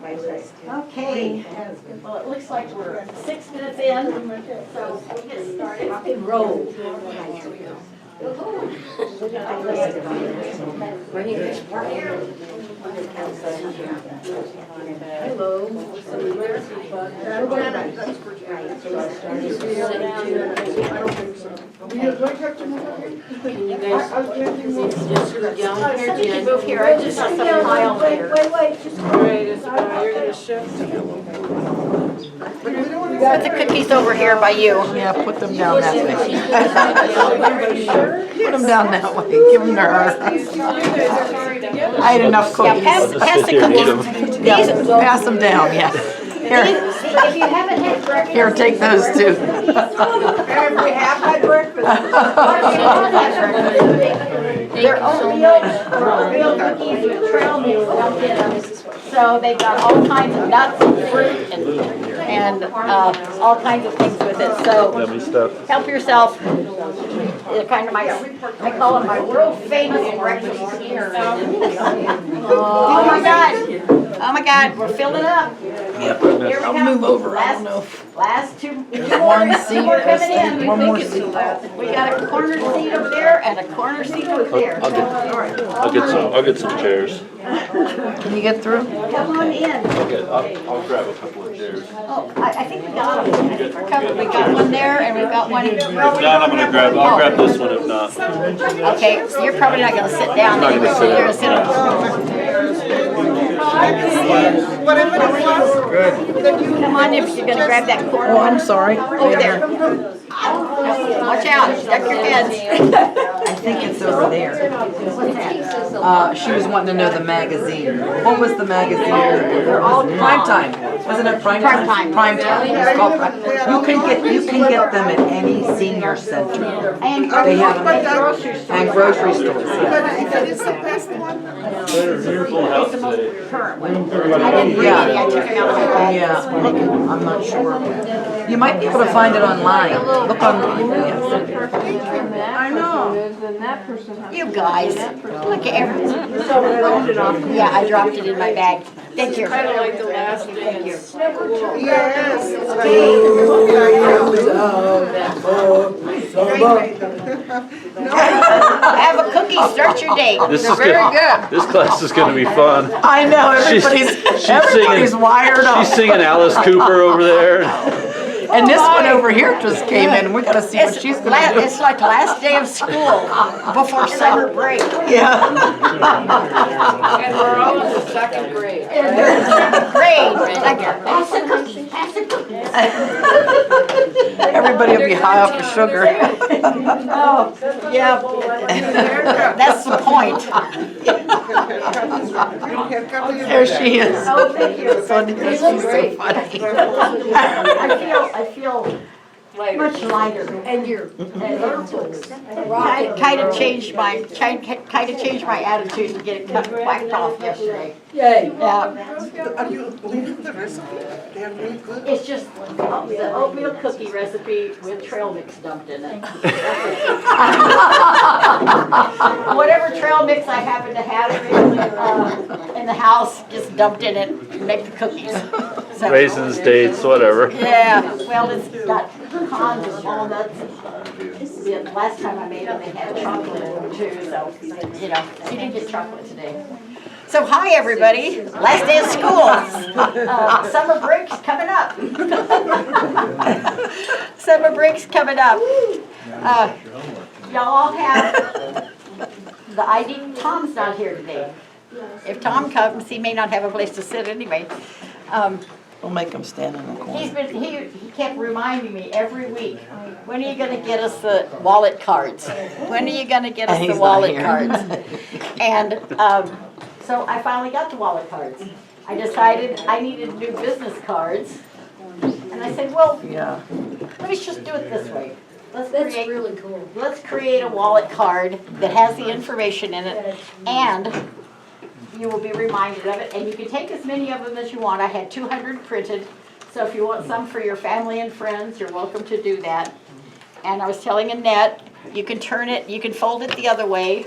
Okay, well, it looks like we're 6 minutes in, so we'll get started. Rock and roll. Hello. Can you guys just screw down here, Jen? Move here, I just saw some pile there. Wait, just wait, you're gonna shift. Put the cookies over here by you. Yeah, put them down that way. Put them down that way. Give them to her. I had enough cookies. Yeah, pass the cookies. Yeah, pass them down, yeah. Here, If you haven't had breakfast. here, take those too. We have had breakfast. They're oatmeal cookies with trail mix dumped in them. So they've got all kinds of nuts and fruit and all kinds of things with it. So help yourself. They're kind of I call them my world famous breakfast. Oh my God. Oh my God, we're filling up. Yep. Here we I'll come. move over. I don't know. Last two One seat. more coming in. One more seat. We got a corner seat over there and a corner seat over there. I'll get some chairs. Can you get through? Come on in. I'll grab a couple of chairs. Oh, I think we got them. I think we're covered. We got one there and we've got one. If not, I'll grab this one if not. Okay, so you're probably not gonna sit down. I'm not gonna sit You're gonna sit up. Come on, if you're gonna grab that corner. Oh, I'm sorry. Over there. Watch out, duck your heads. I think it's over there. She was wanting to know the magazine. What was the magazine? They're all Prime Time. Wasn't it Prime Time? Prime Time. Prime Time. It's called Prime. You can get them at any senior center. And They have them and grocery store. and grocery stores. Yeah. It's the most current one. I didn't bring any, I took it out of my bag. Yeah, I'm not sure. You might be able to find it online. Look on. I know. You guys, look at everything. Yeah, I dropped it in my bag. Thank you. Kind of like the last Thank you. dance. Have a cookie, start your day. This is Very good. This class is gonna be fun. I know everybody's wired up. She's singing Alice Cooper over there. And this one over here just came in. We gotta see what she's gonna do. It's like last day of school before summer break. Yeah. And we're all in the second grade. Great. Like, pass the cookie, pass the cookie. Everybody will be high off of sugar. Oh, yeah. That's the point. There she is. Oh, thank you. So she's so funny. I feel much lighter. And kind of changed my attitude to get it whacked off yesterday. Yay. Yeah. Are you leaving the recipe? They are really good. It's just the oatmeal cookie recipe with trail mix dumped in it. Whatever trail mix I happen to have in the house, just dumped in it, make the cookies. So, Raisins, dates, whatever. yeah, well, it's got pecans and walnuts. The last time I made them, they had chocolate in them too, so, you know, you didn't get chocolate today. So, hi, everybody. Last day of school. Summer break's coming up. Summer break's coming up. Y'all all have the ID. Tom's not here today. If Tom comes, he may not have a place to sit anyway. We'll make them stand in the corner. He kept reminding me every week, when are you going to get us the wallet cards? When are you going to get us the wallet cards? And so I finally got the wallet cards. I decided I needed new business cards. And I said, well, Yeah. let me just do it this way. That's really cool. Let's create a wallet card that has the information in it, and you will be reminded of it, and you can take as many of them as you want. I had 200 printed, so if you want some for your family and friends, you're welcome to do that. And I was telling Annette, you can turn it, you can fold it the other way,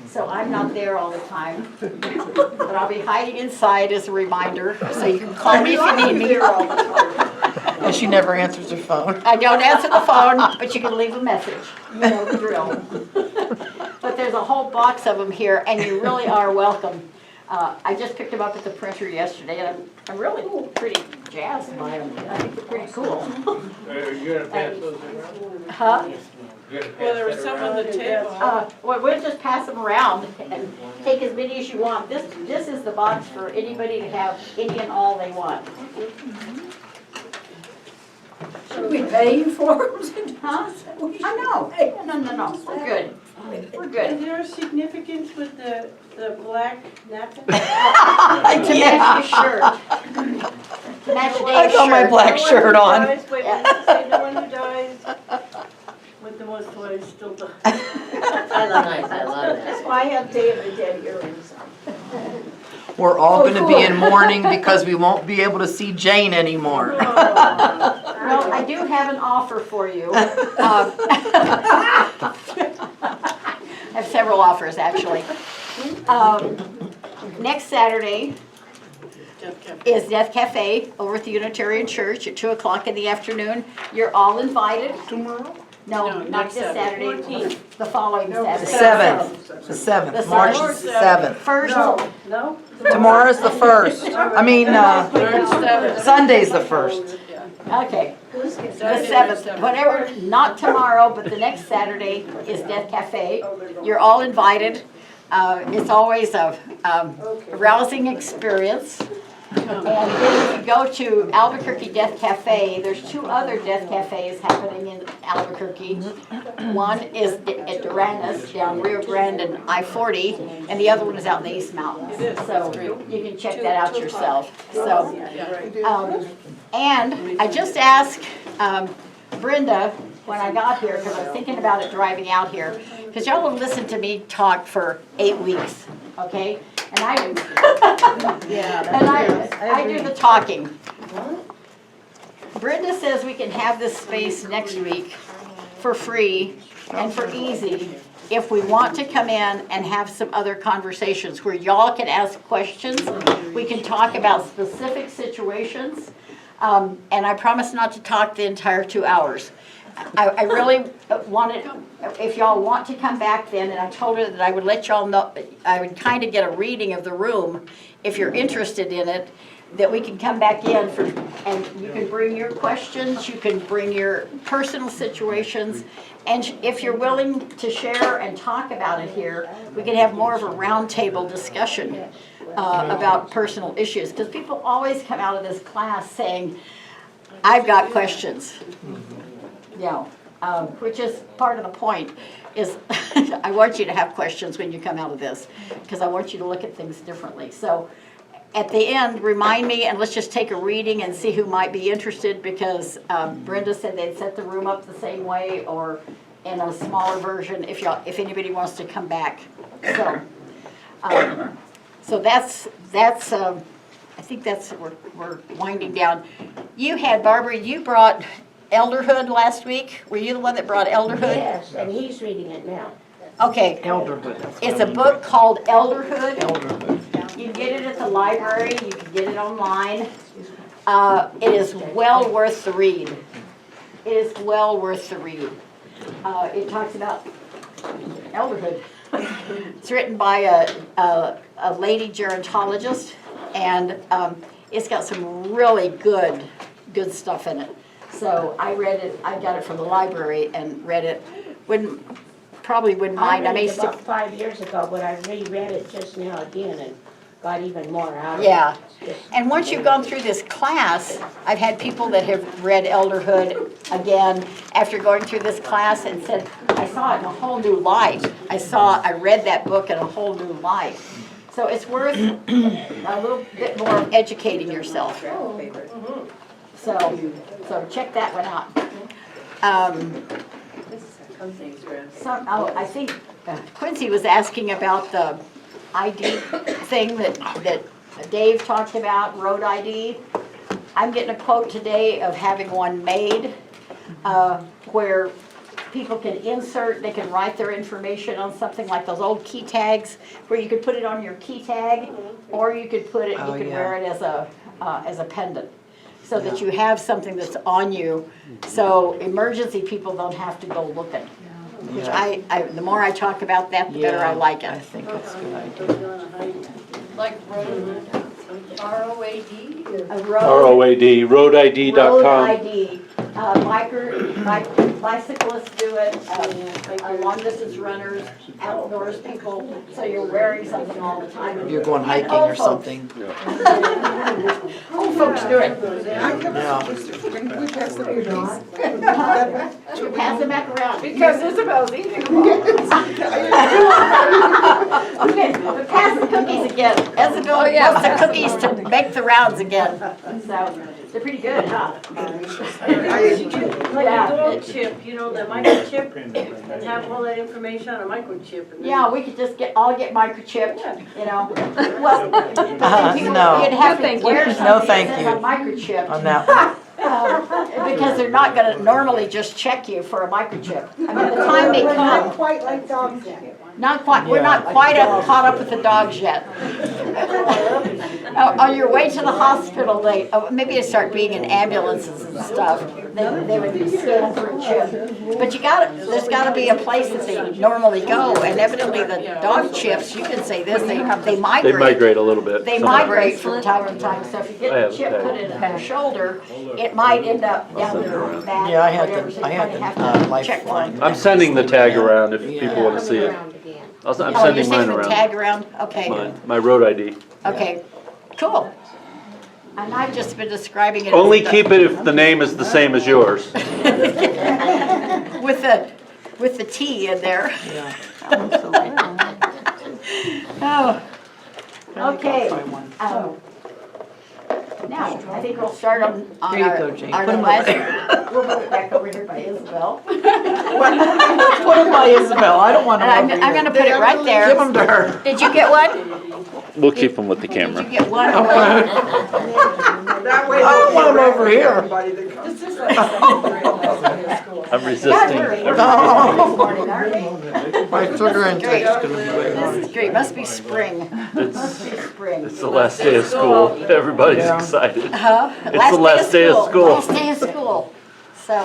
So I'm not there all the time. But I'll be hiding inside as a reminder, so you can call me if you need me. And she never answers her phone. I don't answer the phone, but you can leave a message. You know the drill. But there's a whole box of them here, and you really are welcome. I just picked them up at the printer yesterday, and I'm really pretty jazzed by them. I think they're pretty cool. Are you gonna pass those around? Huh? You're gonna pass Well, there was that some around? on the table. Well, we'll just pass them around and take as many as you want. This is the box for anybody to have any and all they want. Should we pay you for them? Huh? I know. No. We're good. We're Is good. there a significance with the black napkin? To match your shirt. To match I Dave's got my shirt. black shirt on. Wait, say the one who dies with the most toys still dies. I love that. That's why I have David dead earrings on. We're all gonna be in mourning because we won't be able to see Jane anymore. Well, I do have an offer for you. I have several offers, actually. Next Saturday is Death Cafe over at the Unitarian Church at 2 o'clock in the afternoon. You're all invited. Tomorrow? No, not this Saturday, the following The Saturday. 7th, the 7th, The March seventh? the 7th. First, No? Tomorrow's the 1st. I mean, Sunday's the 1st. okay, the 7th, whatever, not tomorrow, but the next Saturday is Death Cafe. You're all invited. It's always a rousing experience. And then if you go to Albuquerque Death Cafe, there's 2 other Death Cafes happening in Albuquerque. One is at Duranus, down Rio Grande and I-40, and the other one is out in the East Mountains. So you can check that out yourself. So, and I just asked Brenda when I got here, because I was thinking about it driving out here, because y'all have listened to me talk for 8 weeks, okay? And I do. And I do the talking. Brenda says we can have this space next week for free and for easy if we want to come in and have some other conversations where y'all can ask questions. We can talk about specific situations. And I promise not to talk the entire 2 hours. I really wanted, if y'all want to come back then, and I told her that I would let y'all know, I would kind of get a reading of the room, if you're interested in it, that we can come back in for, and you can bring your questions, you can bring your personal situations, and if you're willing to share and talk about it here, we can have more of a roundtable discussion about personal issues, because people always come out of this class saying, I've got questions. Yeah, which is part of the point, is I want you to have questions when you come out of this, because I want you to look at things differently. So at the end, remind me, and let's just take a reading and see who might be interested, because Brenda said they'd set the room up the same way or in a smaller version if anybody wants to come back. So that's I think that's, we're winding down. You had, Barbara, you brought Elderhood last week. Were you the one that brought Elderhood? Yes, and he's reading it now. Okay. Elderhood. It's a book called Elderhood. Elderhood. You can get it at the library. You can get it online. It is well worth the read. It is well worth the read. It talks about elderhood. It's written by a lady gerontologist, and it's got some really good stuff in it. So I read it, I got it from the library and read it. Probably wouldn't mind. I I may read it still, about 5 years ago, but I reread it just now again and got even more out of it. yeah. Just- And once you've gone through this class, I've had people that have read Elderhood again after going through this class and said, I saw it in a whole new light. I read that book in a whole new light. So it's worth a little bit more of educating yourself. So check that one out. I think Quincy was asking about the ID thing that Dave talked about, road ID. I'm getting a quote today of having one made where people can insert, they can write their information on something like those old key tags, where you could put it on your key tag, or you could put it, Oh, you could yeah. wear it as a pendant, so that you have something that's on you, so emergency people don't have to go looking. Which Yeah. the more I talk about that, the better I like I it. think that's a good idea. Like road, ROAD? A road, ROAD, road roadid.com. ID, bicyclists do it, long distance runners, outdoors people, so you're wearing something all the time. You're going And hiking old or folks. something. Old folks do it. I have Yeah. a question. When we pass the cookies, You pass them back around, because Isabel's eating them all. Okay, but pass the cookies again. Isabel wants the cookies to make the rounds again. So, they're pretty good, huh? Like Yeah. a dog chip, you know, the microchip, and have all that information on a microchip. and then- Yeah, we could just all get microchipped, you know. Well, people, no. you'd have to wear No, something thank that says you. I'm microchipped. On that one. Because they're not gonna normally just check you for a microchip. I mean, the time may come, quite like dogs yet. not quite, we're not quite caught up with the dogs yet. On your way to the hospital, maybe they start being in ambulances and stuff, they would be scanned for a chip. But there's gotta be a place that they normally go, and evidently the dog chips, you can say this, they They migrate. migrate a little bit. They sometimes. migrate from time to time, so if you get I have the a chip tag. put in your shoulder, it might end up down your back, Yeah, I had whatever, so the, I you had kinda have the to check for lifeline. it. I'm sending the tag around if Yeah. people wanna see it. I'm Oh, you're sending sending mine the around. tag around? Okay, Mine, my road ID. okay, cool. And I've just been describing it. Only keep it if the name is the same as yours. With the T in there. Yeah. Oh, okay. Try one. Now, I think we'll start on Here you our, go, Jane. our Put 'em last, over. we'll move it back over here by Isabel. Put them by Isabel, I don't want them And over I'm here. gonna put it right Give there. them to her. Did you get one? We'll keep them with the Did you camera. get one? That way. I don't want 'em over here. Everybody that comes. This is like school. I'm God, resisting. we're this morning, aren't we? My sugar Great. intake's gonna be way This is great, must be spring. Must be spring. It's the last day of school. Everybody's Yeah. excited. Huh? It's the last day of school. Last day of school. So,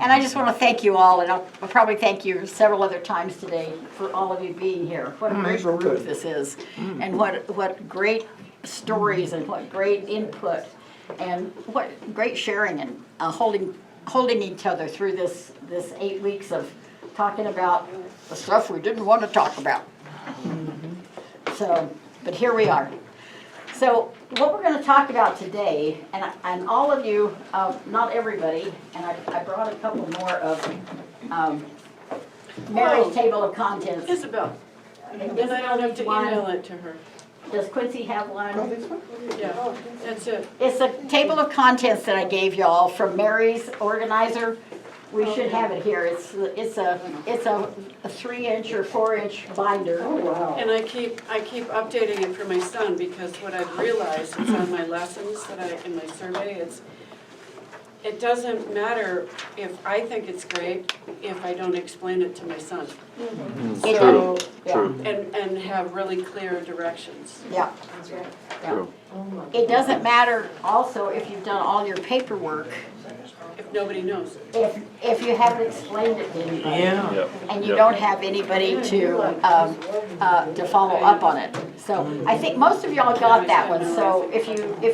and I just want to thank you all, and I'll probably thank you several other times today for all of you being here. What a great so group good. this is, and what great stories and what great input, and what great sharing and holding each other through this 8 weeks of talking about the stuff we didn't want to talk about. So, but here we are. So what we're going to talk about today, and all of you, not everybody, and I brought a couple more of Mary's table of contents. Isabel, and I don't have to email it to her. Does Quincy have one? Yeah, that's it. It's a table of contents that I gave y'all from Mary's organizer. We should have it here. It's a 3-inch or 4-inch binder. And I keep updating it for my son, because what I've realized, it's on my lessons in my survey, it doesn't matter if I think it's great if I don't explain it to my son. It- True, yeah. true. And have really clear directions. Yeah. True. It doesn't matter also if you've done all your paperwork, If nobody knows. if you haven't explained it to anybody. Yeah. Yep. And you Yep. don't have anybody to follow up on it. So I think most of y'all got that one, so if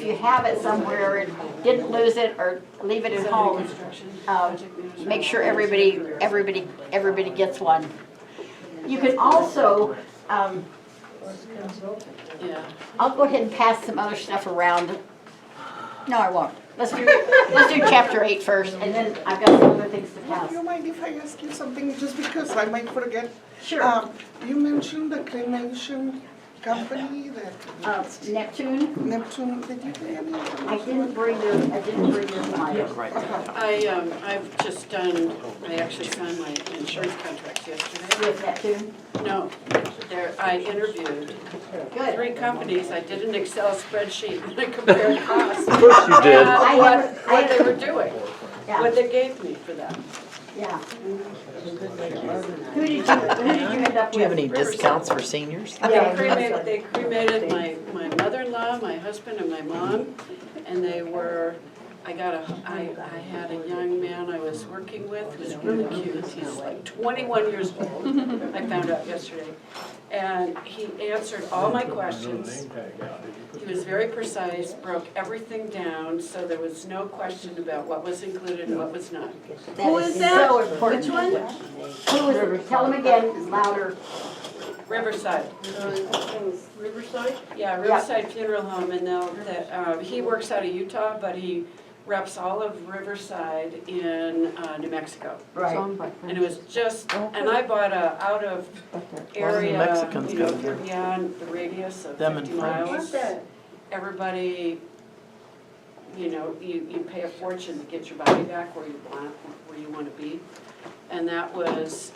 you have it somewhere and didn't lose it or leave it at home, make sure everybody gets one. You can also, Yeah. I'll go ahead and pass some other stuff around. No, I won't. Let's do chapter 8 first, and then I've got some other things to pass. Do you mind if I ask you something, just because I might forget? Sure. You mentioned the cremation company that Neptune, Neptune, did you say any? I didn't bring your file. Right. I've just done, I actually signed my insurance contract yesterday. With Neptune? No, I interviewed Good. 3 companies. I did an Excel spreadsheet and I compared costs. Of course you did. And what they were doing, Yeah. what they gave me for that. Yeah. Who did you end up with? Do you have any discounts for seniors? They cremated my mother-in-law, my husband, and my mom, and they were, I had a young man I was working with who was really cute. He's like 21 years old, I found out yesterday. And he answered all my questions. He was very precise, broke everything down, so there was no question about what was included and what was not. Who is that? So important. Which one? Who was it? Tell them again, louder. Riverside. Riverside? Yeah, Riverside Funeral Home, and he works out of Utah, but he reps all of Riverside in New Mexico. Right. And it was just, and I bought a out of area, Mexicans you know, go there. beyond the radius of Them and 50 French. miles. Everybody, you know, you pay a fortune to get your body back where you want to be. And that was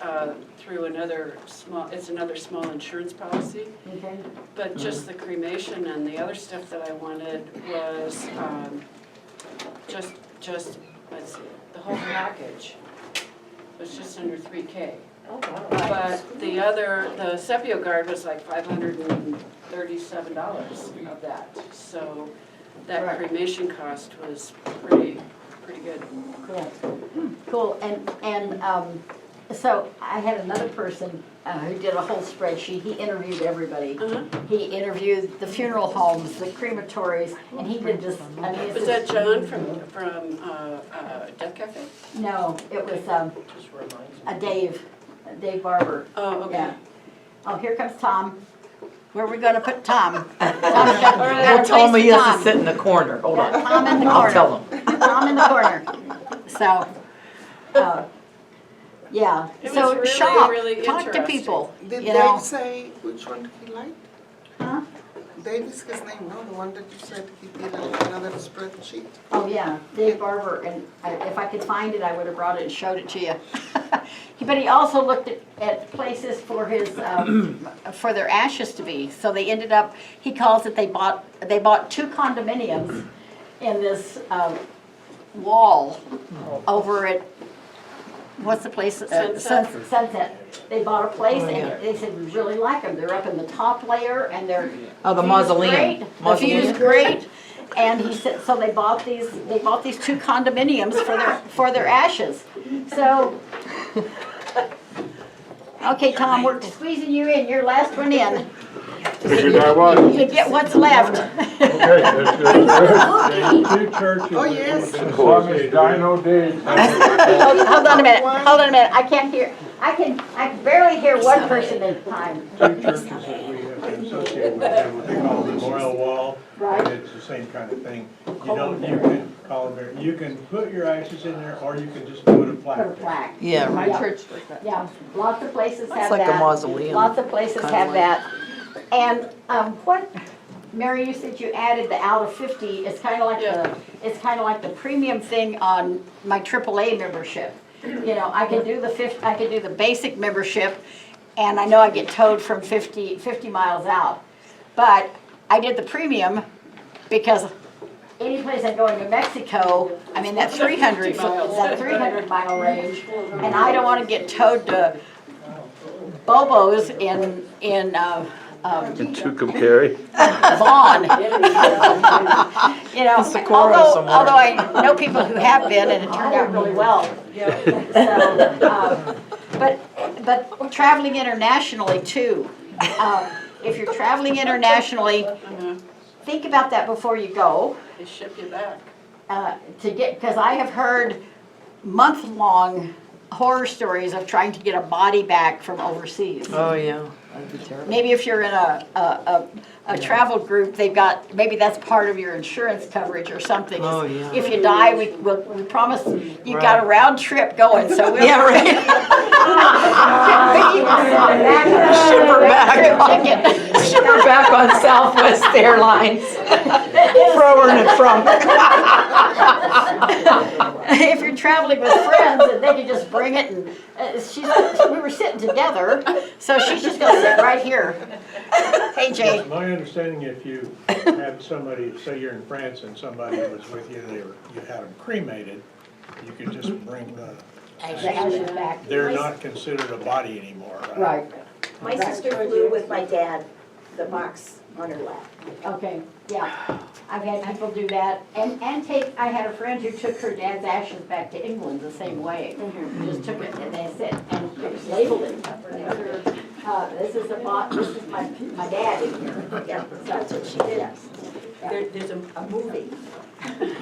through another small insurance policy. Okay. But just the cremation and the other stuff that I wanted was just let's see, the whole package was just under $3K. But the Sepio Guard was like $537 of that. So that cremation cost was pretty good. Cool. Cool. And so I had another person who did a whole spreadsheet. He interviewed everybody. He interviewed the funeral homes, the crematories, and he did this. I mean, it's Was that John from Death Cafe? No, it was Dave Barber. Oh, okay. Yeah. Oh, here comes Tom. Where are we going to put Tom? Don't tell him he has to sit in the corner. Hold on. Tom in the corner. I'll tell him. Tom in the corner. So, yeah. It was So really, shop, really talk to interesting. people. Did You know. Dave say which one he liked? Huh? Dave is his name, no? The one that you said he did another spreadsheet? Oh, yeah, Dave Barber, and if I could find it, I would have brought it and showed it to you. But he also looked at places for his, for their ashes to be. So they ended up, he calls it, they bought 2 condominiums in this wall over at, what's the place? Sunset. They bought a place and they said, we really like them. They're up in the top layer and they're. Oh, the view's mausoleum. great. The view's great. And he said, so they bought these 2 condominiums for their ashes. So, okay, Tom, we're squeezing you in. You're last one in. Figured I was. You get what's left. Okay, that's good. Oh, Two churches. yes. As long as Dino Dave. Hold on a minute. I can't hear. I can barely hear one person at a time. Two churches that we have been associated with have what they call the memorial wall. Right. And it's the same kind of thing. You can columbarium, you can put your ashes in there, or you can just put a plaque Put a there. plaque. Yeah, My right. church does that. Yeah, lots of places have like a that. mausoleum, Lots of places kinda have like. that. And Mary, you said you added the out of 50. It's kind of like the premium thing on my AAA membership. You know, I can do the basic membership, and I know I get towed from 50 miles out. But I did the premium because any place I go into Mexico, I mean that 300 mile range, and I don't want to get towed to Bobo's in And to compare, Vaughn. You know, Socorro somewhere. although I know people who have been and it turned out really well. So, but traveling internationally too. If you're traveling internationally, think about that before you go. They ship you back. Because I have heard month-long horror stories of trying to get a body back from overseas. Oh, yeah. That'd be terrible. Maybe if you're in a travel group, they've got, maybe that's part of your insurance coverage or something. Oh, yeah. If you die, we promise you've got a round trip going, so we'll. Yeah, right. Ship her back. Ship her back on Southwest Airlines. Throw her in the trunk. If you're traveling with friends, and they can just bring it, and we were sitting together, so she's just gonna sit right here. Hey, Jay. It's my understanding if you have somebody, say you're in France and somebody was with you, you had them cremated, you could just bring the the ashes back. They're not considered a body anymore, right? Right, My sister flew with my dad, the box on her lap. okay, yeah. I've had people do that, and I had a friend who took her dad's ashes back to England the same way. Just took it and they said, and labeled it. This is this is my dad in here. Yeah, that's what she did. There's a movie.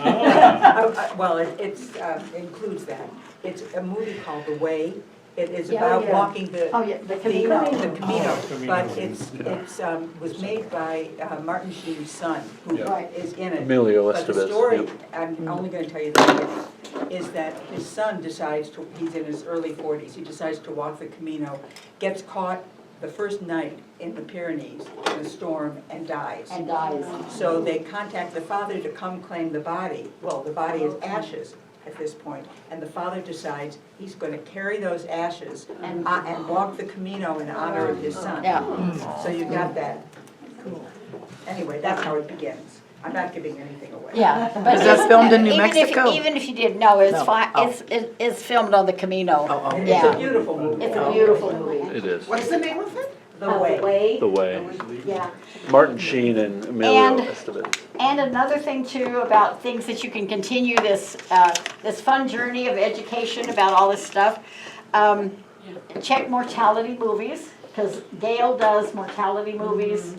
Ah, Well, it's includes that. It's a movie called The Way. It is Yeah, about yeah. walking Oh, yeah, the Camino. the Camino. Camino. But it's was made by Martin Sheen's son, who Right. is in it. Emilio But the Estevez, story, yep. I'm only gonna tell you the beginning, is that his son decides to, he's in his early 40s, he decides to walk the Camino, gets caught the first night in the Pyrenees in a storm and dies. And dies. So they contact the father to come claim the body. Well, the body is ashes at this point, and the father decides he's going to carry those ashes and walk the Camino in honor of his son. Yeah. So you got that. Anyway, that's how it begins. I'm not giving anything away. Yeah. But Is that filmed in New even if- Mexico? Even if you didn't know, it's No. fine, Oh. it's filmed on the Camino. Oh, oh. It's Yeah. a beautiful movie. It's a beautiful movie. It is. What's the name of it? The Way. The Way. Yeah. Martin Sheen and Emilio And- Estevez. And another thing too about things that you can continue this, this fun journey of education about all this stuff. Check mortality movies, because Gail does mortality movies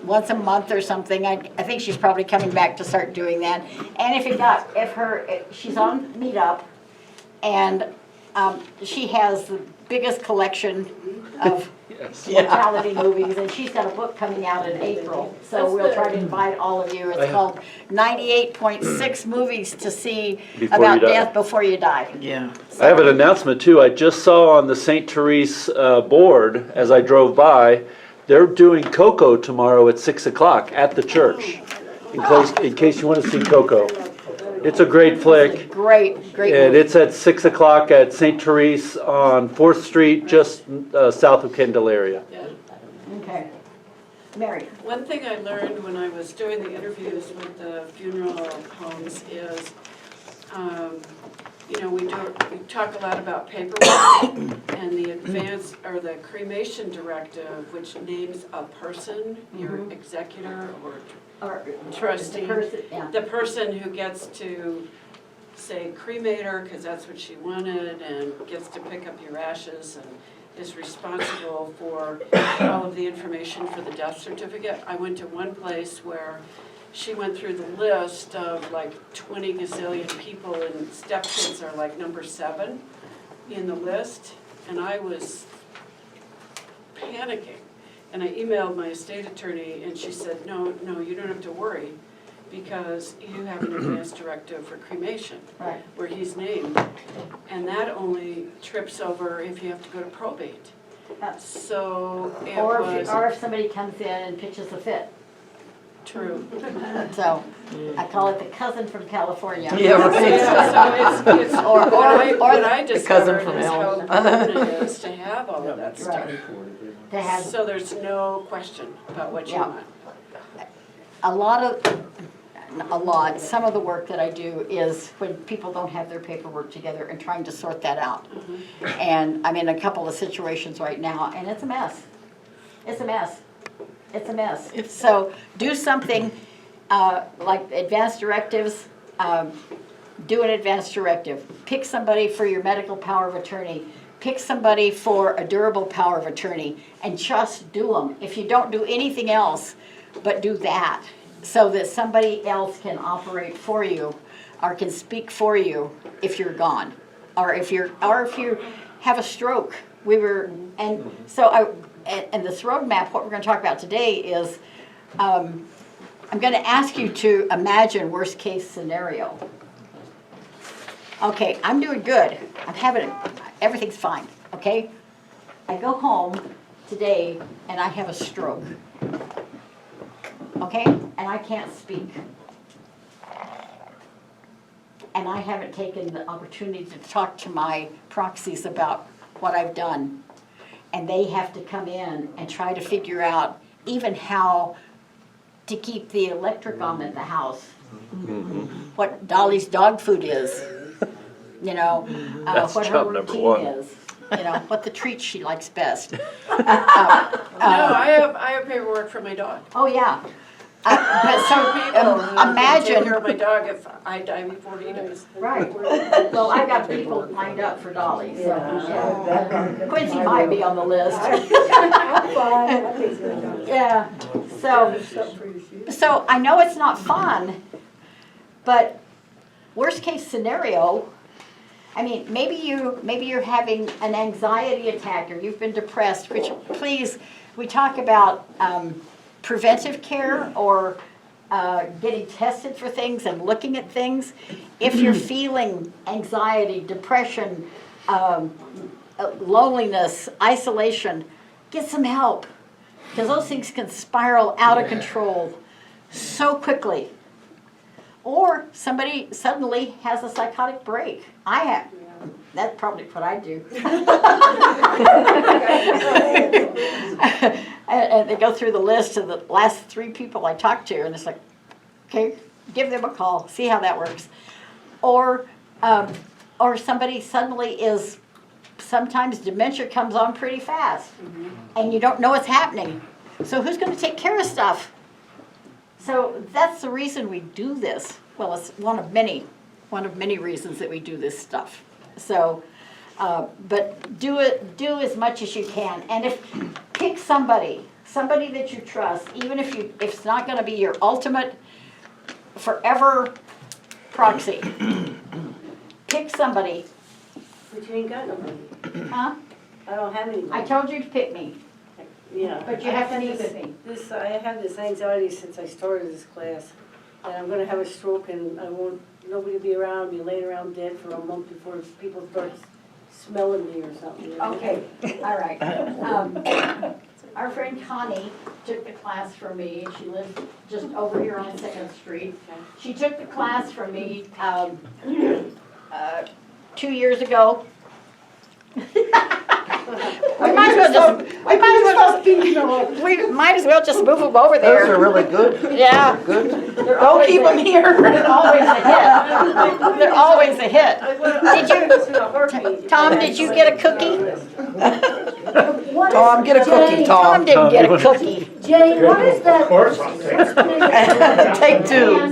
once a month or something. I think she's probably coming back to start doing that. And if she's on Meetup, and she has the biggest collection of Yes. mortality movies, and she's got a book coming out in April, so we'll try to invite all of you. It's called 98.6 Movies to See Before About You Die. Death Before You Die. Yeah. I have an announcement too. I just saw on the St. Therese board as I drove by, they're doing Coco tomorrow at 6 o'clock at the church. In case you want to see Coco. It's a great flick. Great And movie. it's at 6 o'clock at St. Therese on 4th Street, just south of Candelaria. Okay. Mary? One thing I learned when I was doing the interviews with the funeral homes is, we talk a lot about paperwork and the advance, or the cremation directive, which names a person, your executor or trustee. The person, yeah. The person who gets to say cremate her, because that's what she wanted, and gets to pick up your ashes and is responsible for all of the information for the death certificate. I went to one place where she went through the list of like 20 gazillion people, and stepkids are like number 7 in the list, and I was panicking. And I emailed my estate attorney, and she said, no, you don't have to worry, because you have an advance directive for cremation, Right. where he's named. And that only trips over if you have to go to probate. So it was Or if somebody comes in and pitches a fit. true. So, I call it the cousin from California. Yeah, right. Yeah, so it's, Or what I the cousin discovered from is how hell. important it is to have all of that stuff. To have So there's no question about what you Yeah. want. some of the work that I do is when people don't have their paperwork together and trying to sort that out. And I'm in a couple of situations right now, and it's a mess. It's a mess. It's a mess. So do something like advanced directives, do an advanced directive. Pick somebody for your medical power of attorney. Pick somebody for a durable power of attorney, and just do them. If you don't do anything else, but do that, so that somebody else can operate for you or can speak for you if you're gone, or if you have a stroke. And this roadmap, what we're going to talk about today is, I'm going to ask you to imagine worst case scenario. Okay, I'm doing good. Everything's fine, okay? I go home today and I have a stroke, okay? And I can't speak. And I haven't taken the opportunity to talk to my proxies about what I've done. And they have to come in and try to figure out even how to keep the electric on at the house. What Dolly's dog food is. you know, That's what her job number routine one. is, you know, what the treats she likes best. No, I have paperwork for my dog. Oh, yeah. But so, People who can imagine. take care of my dog if I die before he dies. Right. Well, I've got people lined up for Dolly, so, yeah. Quincy might be on the list. Yeah, so I know it's not fun, but worst case scenario, I mean, maybe you're having an anxiety attack or you've been depressed, which please, we talk about preventive care or getting tested for things and looking at things. If you're feeling anxiety, depression, loneliness, isolation, get some help. Because those things can spiral out of control so quickly. Or somebody suddenly has a psychotic break. I have. That's probably what I do. And they go through the list of the last 3 people I talked to, and it's like, okay, give them a call, see how that works. Or somebody suddenly is, sometimes dementia comes on pretty fast, and you don't know what's happening. So who's going to take care of stuff? So that's the reason we do this. Well, it's one of many reasons that we do this stuff. So, but do as much as you can, and pick somebody that you trust, even if it's not going to be your ultimate, forever proxy. Pick somebody. But you ain't got nobody. Huh? I don't have anybody. I told you to pick me, Yeah. but you have to meet with me. I have this anxiety since I started this class. And I'm gonna have a stroke and nobody will be around, be laying around dead for a month before people start smelling me or something. Okay, all right. Our friend Connie took the class from me. She lives just over here on 2nd Street. She took the class from me 2 years ago. We might as well just move them over there. Those are really good. Yeah. Good. Don't keep them here. They're always a hit. They're always a hit. Tom, did you get a cookie? Tom, get a cookie, Tom Tom. didn't get a cookie. Jane, what is that? Of course I'll take it. Take 2.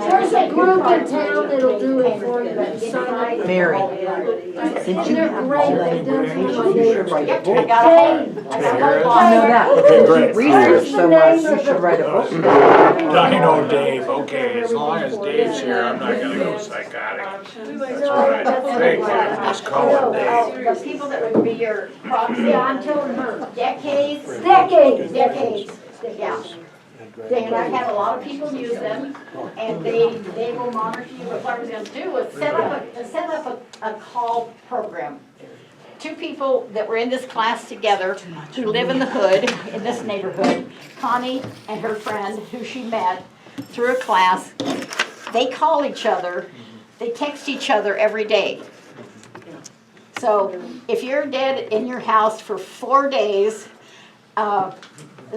There's a group in town that'll do it for you. Mary. And they're great, they've done for my neighbors. I got a Jane, I know that. Okay, great. Research so much, you should write a book. Dino Dave, okay, as long as Dave's here, I'm not gonna go psychotic. That's what I think, just call him Dave. The people that would be your proxy, Yeah, I'm telling her. decades. Yeah. And I've had a lot of people use them, and they will monitor you. But what I was going to do was set up a call program. 2 people that were in this class together who live in the hood, in this neighborhood, Connie and her friend who she met through a class, they call each other, they text each other every day. So if you're dead in your house for 4 days,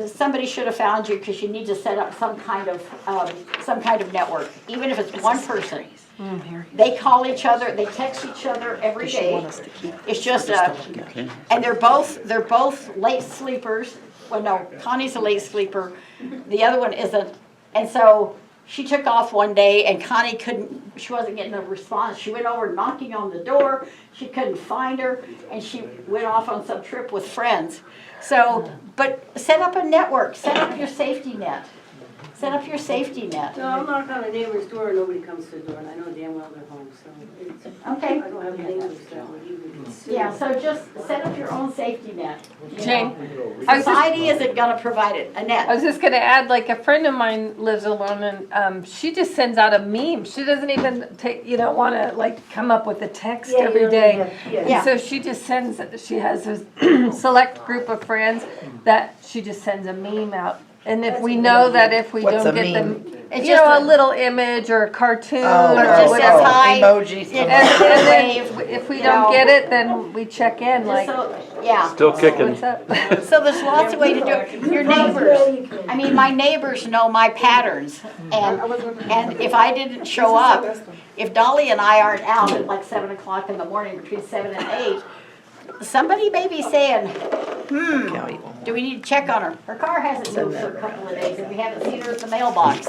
somebody should have found you because you need to set up some kind of network, even if it's one person. They call each other, they text each other every day. It's just and they're both late sleepers. Well, no, Connie's a late sleeper. The other one isn't. And so she took off one day, and Connie she wasn't getting a response. She went over knocking on the door. She couldn't find her, and she went off on some trip with friends. So, but set up a network. Set up your safety net. Set up your safety net. No, I'll knock on a neighbor's door and nobody comes to the door, and I know damn well they're home, so Okay. I don't have neighbors that would even consider. Yeah, so just set up your own safety net. Jane, Society isn't gonna provide it. I Annette. was just gonna add, like, a friend of mine lives alone, and she just sends out a meme. She doesn't even wanna like come up with a text every day. Yeah. So she just she has a select group of friends that she just sends a meme out And if we know that if we What's don't a get them, It's you know, just a little image or a cartoon Oh, or just says whatever. hi. Emojis. Yeah. And Wave, then if we you don't know. get it, then we check in like, Yeah, Still kicking. what's up? so there's lots of ways to do it. Your neighbors, I mean, my neighbors know my patterns, and if I didn't show up, if Dolly and I aren't out at like 7 o'clock in the morning, between 7 and 8, somebody may be saying, do we need to check on her? Her car hasn't moved for a couple of days, and we haven't seen her at the mailbox.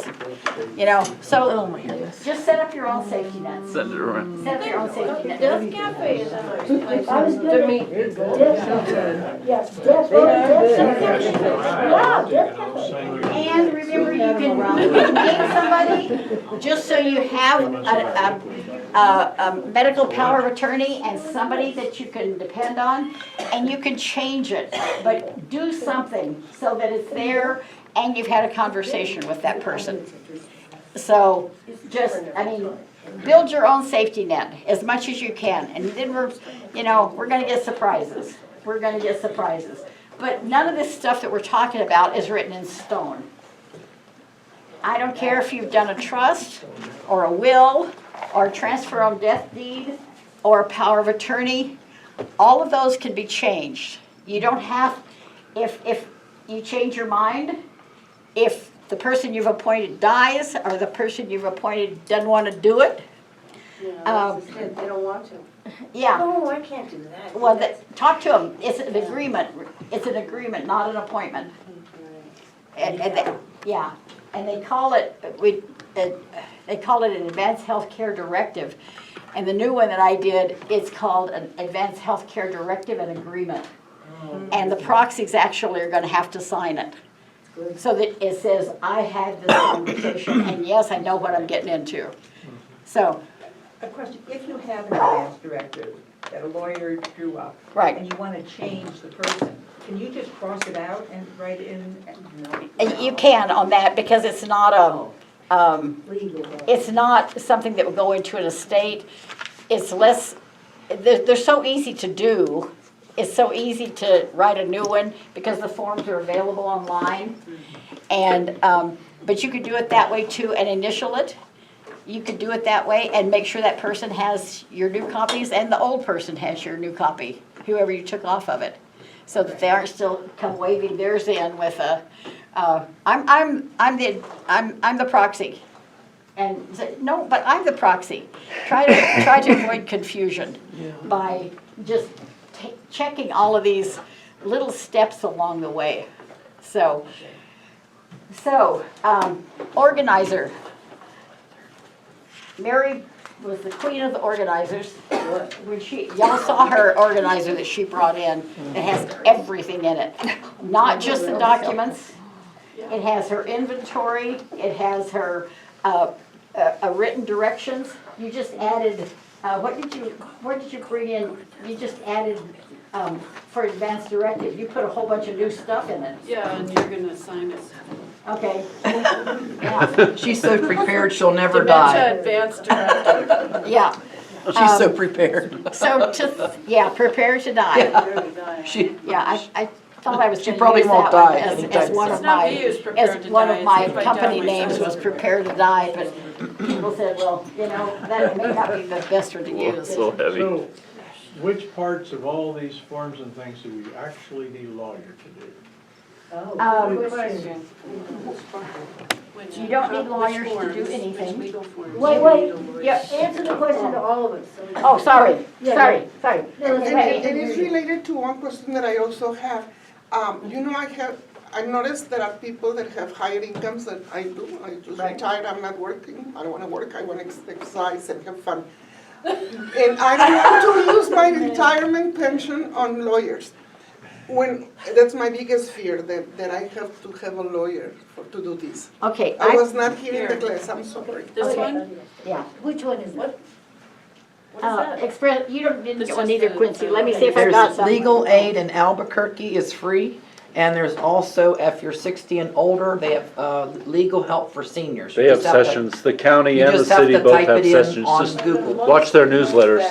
You know, Oh so my goodness. just set up your own safety nets. Send it around. Set up your own safety nets. Death Cafe is a nice place I was to gonna- meet. Yes, And remember, you can name somebody, just so you have a medical power of attorney and somebody that you can depend on, and you can change it, but do something so that it's there and you've had a conversation with that person. So, just, I mean, build your own safety net as much as you can, and then we're gonna get surprises. We're gonna get surprises. But none of this stuff that we're talking about is written in stone. I don't care if you've done a trust, or a will, or a transfer on death deed, or a power of attorney. All of those can be changed. You don't have, if you change your mind, if the person you've appointed dies, or the person you've appointed doesn't want to do it, Yeah, they don't want to. yeah. Oh, I can't do that. Well, talk to them. It's an agreement. It's an agreement, not an appointment. Yeah, and they call it an advanced healthcare directive. And the new one that I did, it's called an advanced healthcare directive and agreement. And the proxies actually are going to have to sign it. So that it says, I had this conversation, and yes, I know what I'm getting into. So, A question, if you have an advance directive that a lawyer drew up. Right. And you want to change the person, can you just cross it out and write in? you can on that, because it's not it's not something that would go into an estate. It's less, they're so easy to do. It's so easy to write a new one because the forms are available online. And, but you could do it that way too and initial it. You could do it that way and make sure that person has your new copies and the old person has your new copy, whoever you took off of it. So that they aren't still come waving theirs in with a, I'm the proxy. And say, no, but I'm the proxy. Try to avoid confusion by just checking all of these little steps along the way. So organizer. Mary was the queen of the organizers. When y'all saw her organizer that she brought in, it has everything in it. Not just the documents. It has her inventory. It has her written directions. You just added, what did you bring in? You just added, for advanced directive, you put a whole bunch of new stuff in it. Yeah, and you're gonna sign it. Okay. Yeah. She's so prepared, she'll never Dementia die. advanced directive. Yeah. She's so prepared. So prepare to die. She, Yeah, I thought I was She going to probably use won't that one die as anytime one soon. of It's not my, me who's prepared as to one die, of my it's if I company die names myself. was prepare to die, but people said, well, that may not be the best one to use. So heavy. So, which parts of all these forms and things do we actually need a lawyer to do? Good question. Which- You don't need which lawyers to forms? do Which anything. legal forms? Wait, Yeah. answer the question to all of us. Oh, sorry. Yeah, Sorry. It is related to one question that I also have. I noticed there are people that have higher incomes than I do. I just Right. retired, I'm not working. I don't want to work, I want to exercise and have fun. And I don't want to use my retirement pension on lawyers. That's my biggest fear, that I have to have a lawyer to do this. Okay, I was not here in the class, I'm sorry. This one? yeah. Which one is that? Express, didn't This get one is either, the- Quincy. Let me see if I there's got some. legal aid in Albuquerque is free. And there's also, if you're 60 and older, they have legal help for seniors. They You have just to- sessions, the county you and the just have city to both type have it in sessions. on Just Google. watch their newsletters.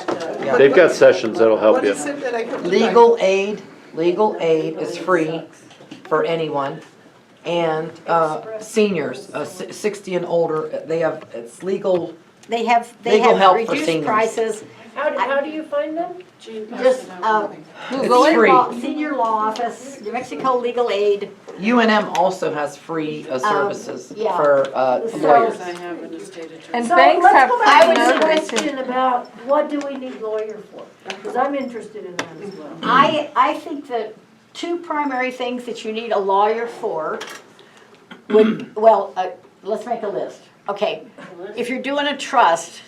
Yeah. They've got sessions that'll help What you. is it that I have to Legal aid is free for anyone. And seniors, 60 and older, it's legal. They have Legal help for reduced seniors. prices. How do you find them? Just, It's free. Senior Law Office, New Mexico Legal Aid. UNM also has free services yeah. for lawyers. I have an estate attorney. And So banks let's have go back to free the notaries. question about what do we need lawyer for? Because I'm interested in that as well. I think that two primary things that you need a lawyer for would, well, let's make a list. Okay, if you're doing a trust,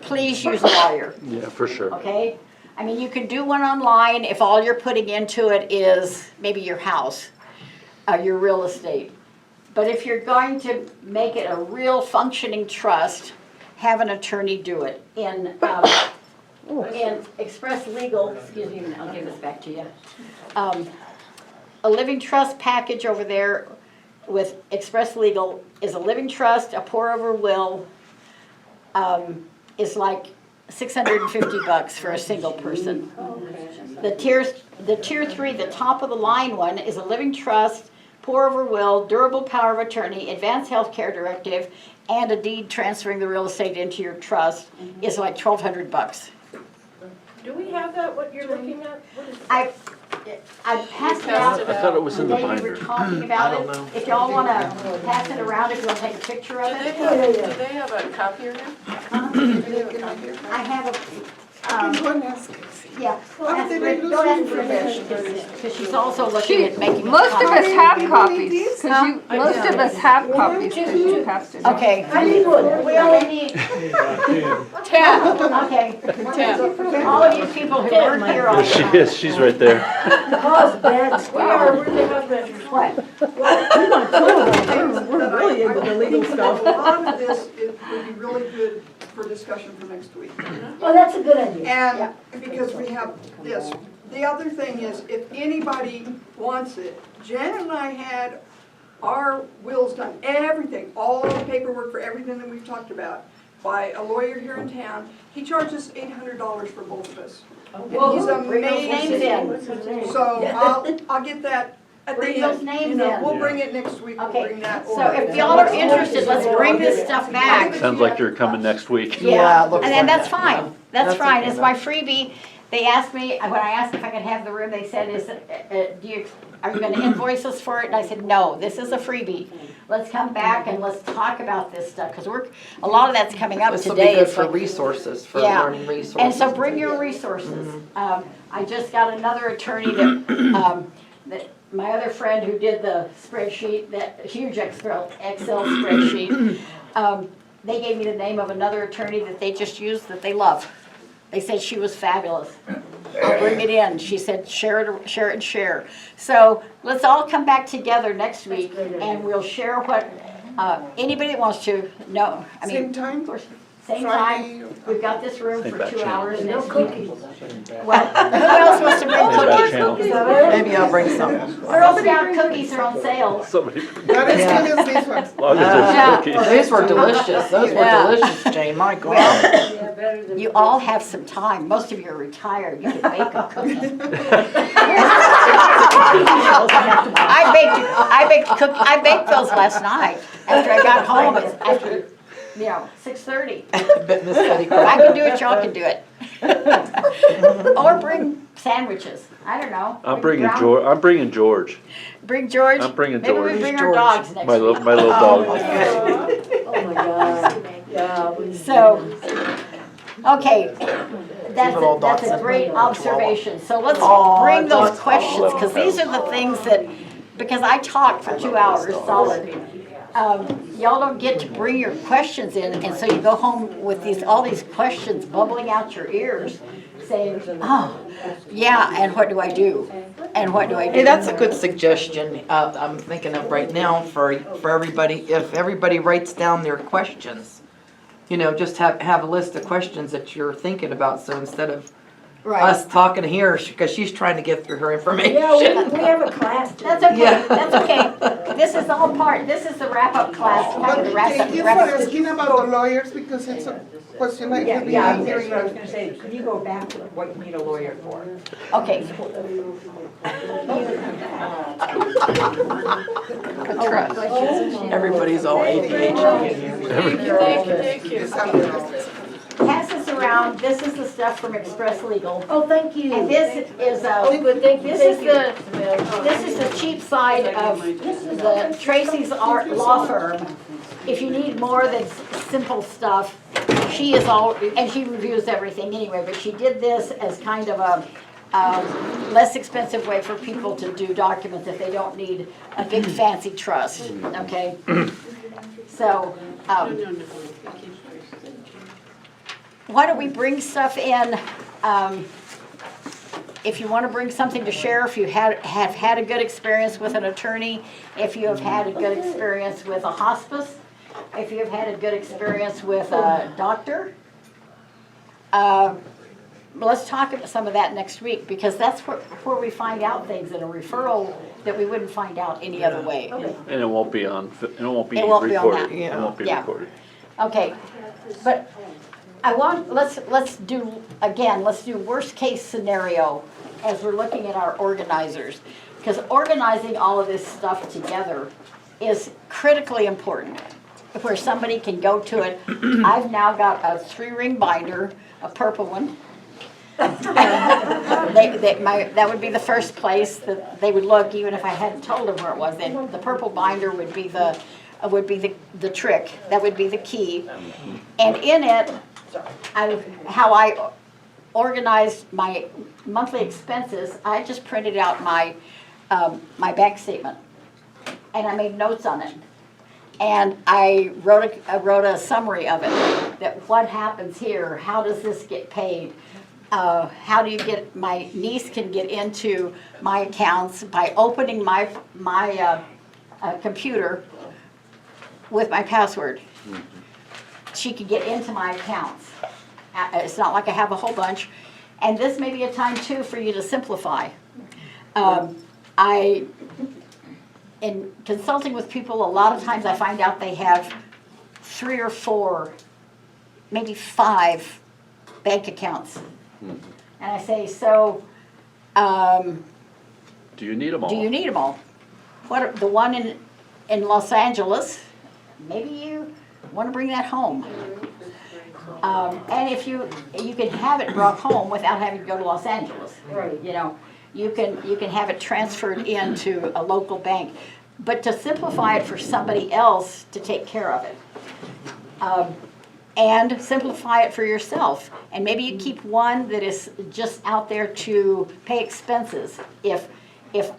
please use a lawyer, Yeah, for sure. okay? I mean, you can do one online if all you're putting into it is maybe your house, your real estate. But if you're going to make it a real functioning trust, have an attorney do it. In Express Legal, excuse me, I'll give this back to you. A living trust package over there with Express Legal is a living trust, a pour-over will, is like $650 for a single person. The tier 3, the top of the line one, is a living trust, pour-over will, durable power of attorney, advanced health care directive, and a deed transferring the real estate into your trust is like $1,200. Do we have that, what you're looking at? What is I passed it out. I thought it was in the The day you were binder. talking I about don't it. know. If y'all want to pass it around, if you want to take a picture of Do they it. have, do they have a copier here? Do they have a copier? I have I'm a, going to ask. yeah. How did I lose Don't ask this permission, because she's also looking at making. a Most of copy. us have copies, Huh? most of us have copies, because you passed it. Okay. I need one. We only need, okay. 10. All of you people who weren't here all There the she time. is, she's right there. Cause bad. We are really hot measures. What? We're really into the legal A stuff. lot of this would be really good for discussion for next week. Oh, that's a good idea. And because we have this. The other thing is, if anybody wants it, Jen and I had our wills done, everything, all the paperwork for everything that we've talked about, by a lawyer here in town. He charges $800 for both of us. And he's Bring those names in. amazing. So I'll get that at the Bring end. those names You know, in. We'll bring it next week, we'll Okay, bring that so over. if y'all are interested, let's bring this stuff back. Sounds like you're coming next week. Yeah, it And looks then like that's that. fine, that's That's fine, okay it's my freebie. They asked me, when I asked if I could have the room, they said, are you gonna invoice us for it? And I said, no, this is a freebie. Let's come back and let's talk about this stuff, because a lot of that's coming up This will be today. good It's for like- resources, for Yeah. learning resources. And so bring your resources. I just got another attorney that my other friend who did the spreadsheet, that huge Excel spreadsheet, they gave me the name of another attorney that they just use that they love. They said she was fabulous. I'll bring it in. She said, share it and share. So let's all come back together next week and we'll share what, anybody that wants to know. I mean, Same time? of course, same Friday. time. We've got this room Same for back 2 channel. hours No next week. cookies. Well, who else wants to bring Same back cookies? channel. Maybe I'll bring some. Girl Scout cookies are on sale. Somebody, Not as good as these ones. as long as Yeah. there's cookies. Those were delicious, those were Yeah. delicious, Jane, my God. Yeah, better than. You all have some time. Most of you are retired. You can bake a cookie. I baked those last night after I got home. After 6:30. Bet Miss Betty If I can do it, y'all can do it. Or bring sandwiches. I don't know. I'm Bring bringing brown- George, I'm bringing George, Bring George. I'm bringing Maybe George. we bring our George. dogs next my week. little dog. Oh, my God. Yeah. So, okay, that's Little a, that's a Dotson. great observation. So let's Aw, bring those Dotson. questions, because these are the things that, because I talked for 2 hours solid. Y'all don't get to bring your questions in, and so you go home with all these questions bubbling out your ears, saying, oh, yeah, and what do I do? And what do I do? Hey, that's a good suggestion, I'm thinking of right now for everybody, if everybody writes down their questions. Just have a list of questions that you're thinking about, so instead of Right. us talking here, because she's trying to get through her information. Yeah, we have a class. That's okay, Yeah. that's okay. this is all part, this is the wrap-up class, kind of the Thank you for wrap-up. asking about the lawyers, because it's a question I have Yeah, been that's hearing. what I was gonna say, can you go back to what you need a lawyer for? Okay. Everybody's all ADHD in here. Thank you. Pass this around, this is the stuff from Express Legal. Oh, thank you. And this is, Oh, good, thank you, this is thank you. this is the cheap side of the Tracy's Art Law Firm. If you need more than simple stuff, she is all, and she reviews everything anyway, but she did this as kind of a less expensive way for people to do documents if they don't need a big fancy trust, okay? So, why don't we bring stuff in, if you want to bring something to share, if you have had a good experience with an attorney, if you have had a good experience with a hospice, if you have had a good experience with a doctor. Let's talk about some of that next week, because that's where we find out things in a referral that we wouldn't find out any other way. And it won't be on, it won't be It won't be on recorded. that. It won't be Yeah. recorded. Okay, but I want, let's do, again, let's do worst case scenario as we're looking at our organizers. Because organizing all of this stuff together is critically important, where somebody can go to it. I've now got a 3-ring binder, a purple one. That would be the first place that they would look, even if I hadn't told them where it was. Then the purple binder would be the trick. That would be the key. And in it, how I organized my monthly expenses, I just printed out my bank statement, and I made notes on it. And I wrote a summary of it, that what happens here, how does this get paid? How do you get, my niece can get into my accounts by opening my computer with my password. She can get into my accounts. It's not like I have a whole bunch. And this may be a time too for you to simplify. In consulting with people, a lot of times I find out they have 3 or 4, maybe 5 bank accounts. And I say, so, Do you need them all? do you need them all? What, the one in Los Angeles, maybe you want to bring that home. And if you can have it brought home without having to go to Los Angeles. Right. You know, you can have it transferred into a local bank. But to simplify it for somebody else to take care of it. And simplify it for yourself. And maybe you keep one that is just out there to pay expenses. If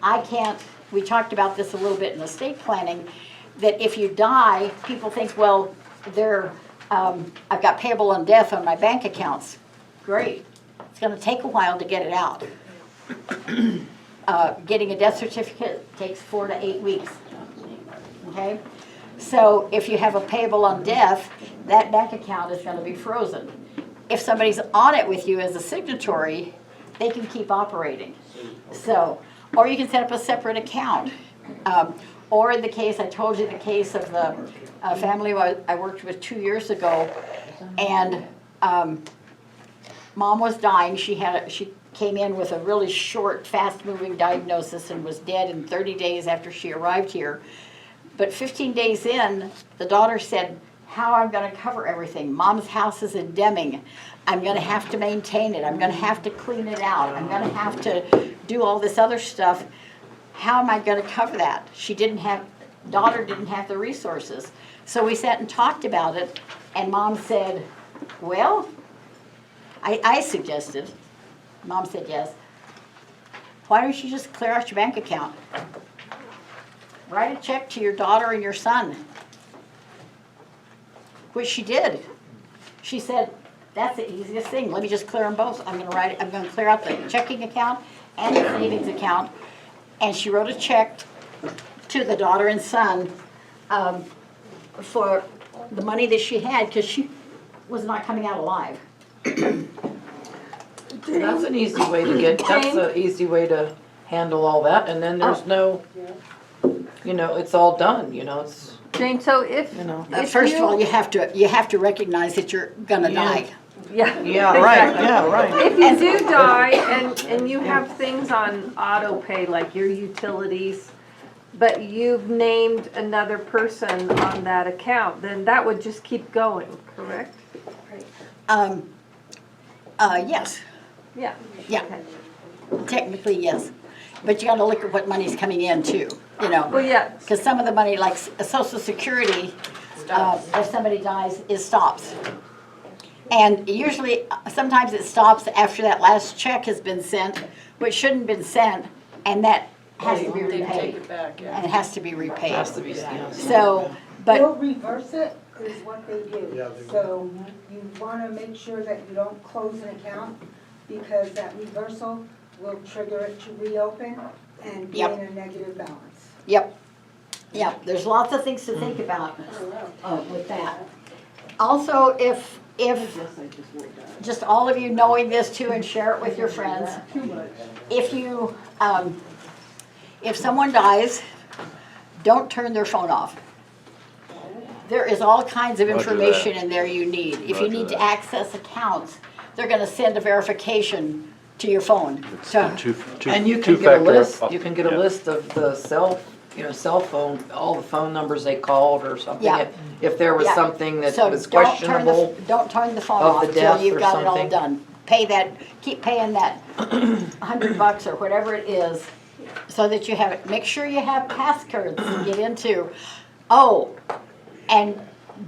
I can't, we talked about this a little bit in estate planning, that if you die, people think, well, I've got payable on death on my bank accounts. Great. It's going to take a while to get it out. Getting a death certificate takes 4 to 8 weeks. Okay? So if you have a payable on death, that bank account is going to be frozen. If somebody's on it with you as a signatory, they can keep operating. So, or you can set up a separate account. Or in the case, I told you the case of the family I worked with 2 years ago, and mom was dying. She came in with a really short, fast-moving diagnosis and was dead in 30 days after she arrived here. But 15 days in, the daughter said, how I'm going to cover everything. Mom's house is in Deming. I'm going to have to maintain it. I'm going to have to clean it out. I'm going to have to do all this other stuff. How am I going to cover that? Daughter didn't have the resources. So we sat and talked about it, and Mom said, well, I suggested, Mom said yes, why don't you just clear out your bank account? Write a check to your daughter and your son. Which she did. She said, that's the easiest thing. Let me just clear them both. I'm going to clear out the checking account and the savings account. And she wrote a check to the daughter and son for the money that she had, because she was not coming out alive. That's an easy way to handle all that, and then there's no you know, it's all done, you know, it's, Jane, so if, you know. if First of all, you have to recognize that you're gonna Yeah. die. yeah. Yeah, right, exactly. yeah, right. If you do die and you have things on auto pay, like your utilities, but you've named another person on that account, then that would just keep going, correct? Yes, Yeah. yeah, Okay. technically, yes. But you gotta look at what money's coming in too, you know. Well, yeah, Because some of the money, like Social Security, if somebody dies, it stops. And usually, sometimes it stops after that last check has been sent, which shouldn't have been sent, and that has to be They take repaid. it back, yeah. And it has to be repaid. Has to be, yeah. So, They'll but, reverse it, is what they do. Yeah, they will. So you wanna make sure that you don't close an account, because that reversal will trigger it to reopen and be Yep. in a negative balance. yep, there's lots of things to think about with that. Also, if, just all of you knowing this too and share it with your friends, if you, if someone dies, don't turn their phone off. There is all kinds of Roger that. information in there you need. If you Roger need to that. access accounts, they're gonna send a verification to your phone. It's So, a And you can get a two-factor list, auth- you can get a yeah. list of the cell phone, all the phone numbers they called or something. Yeah. if there was Yeah. something that so was don't turn questionable. don't turn the phone of off the until death you've or got it all something. done. Pay that, keep paying that $100 or whatever it is, so that you have it. Make sure you have passcodes to get into. Oh, and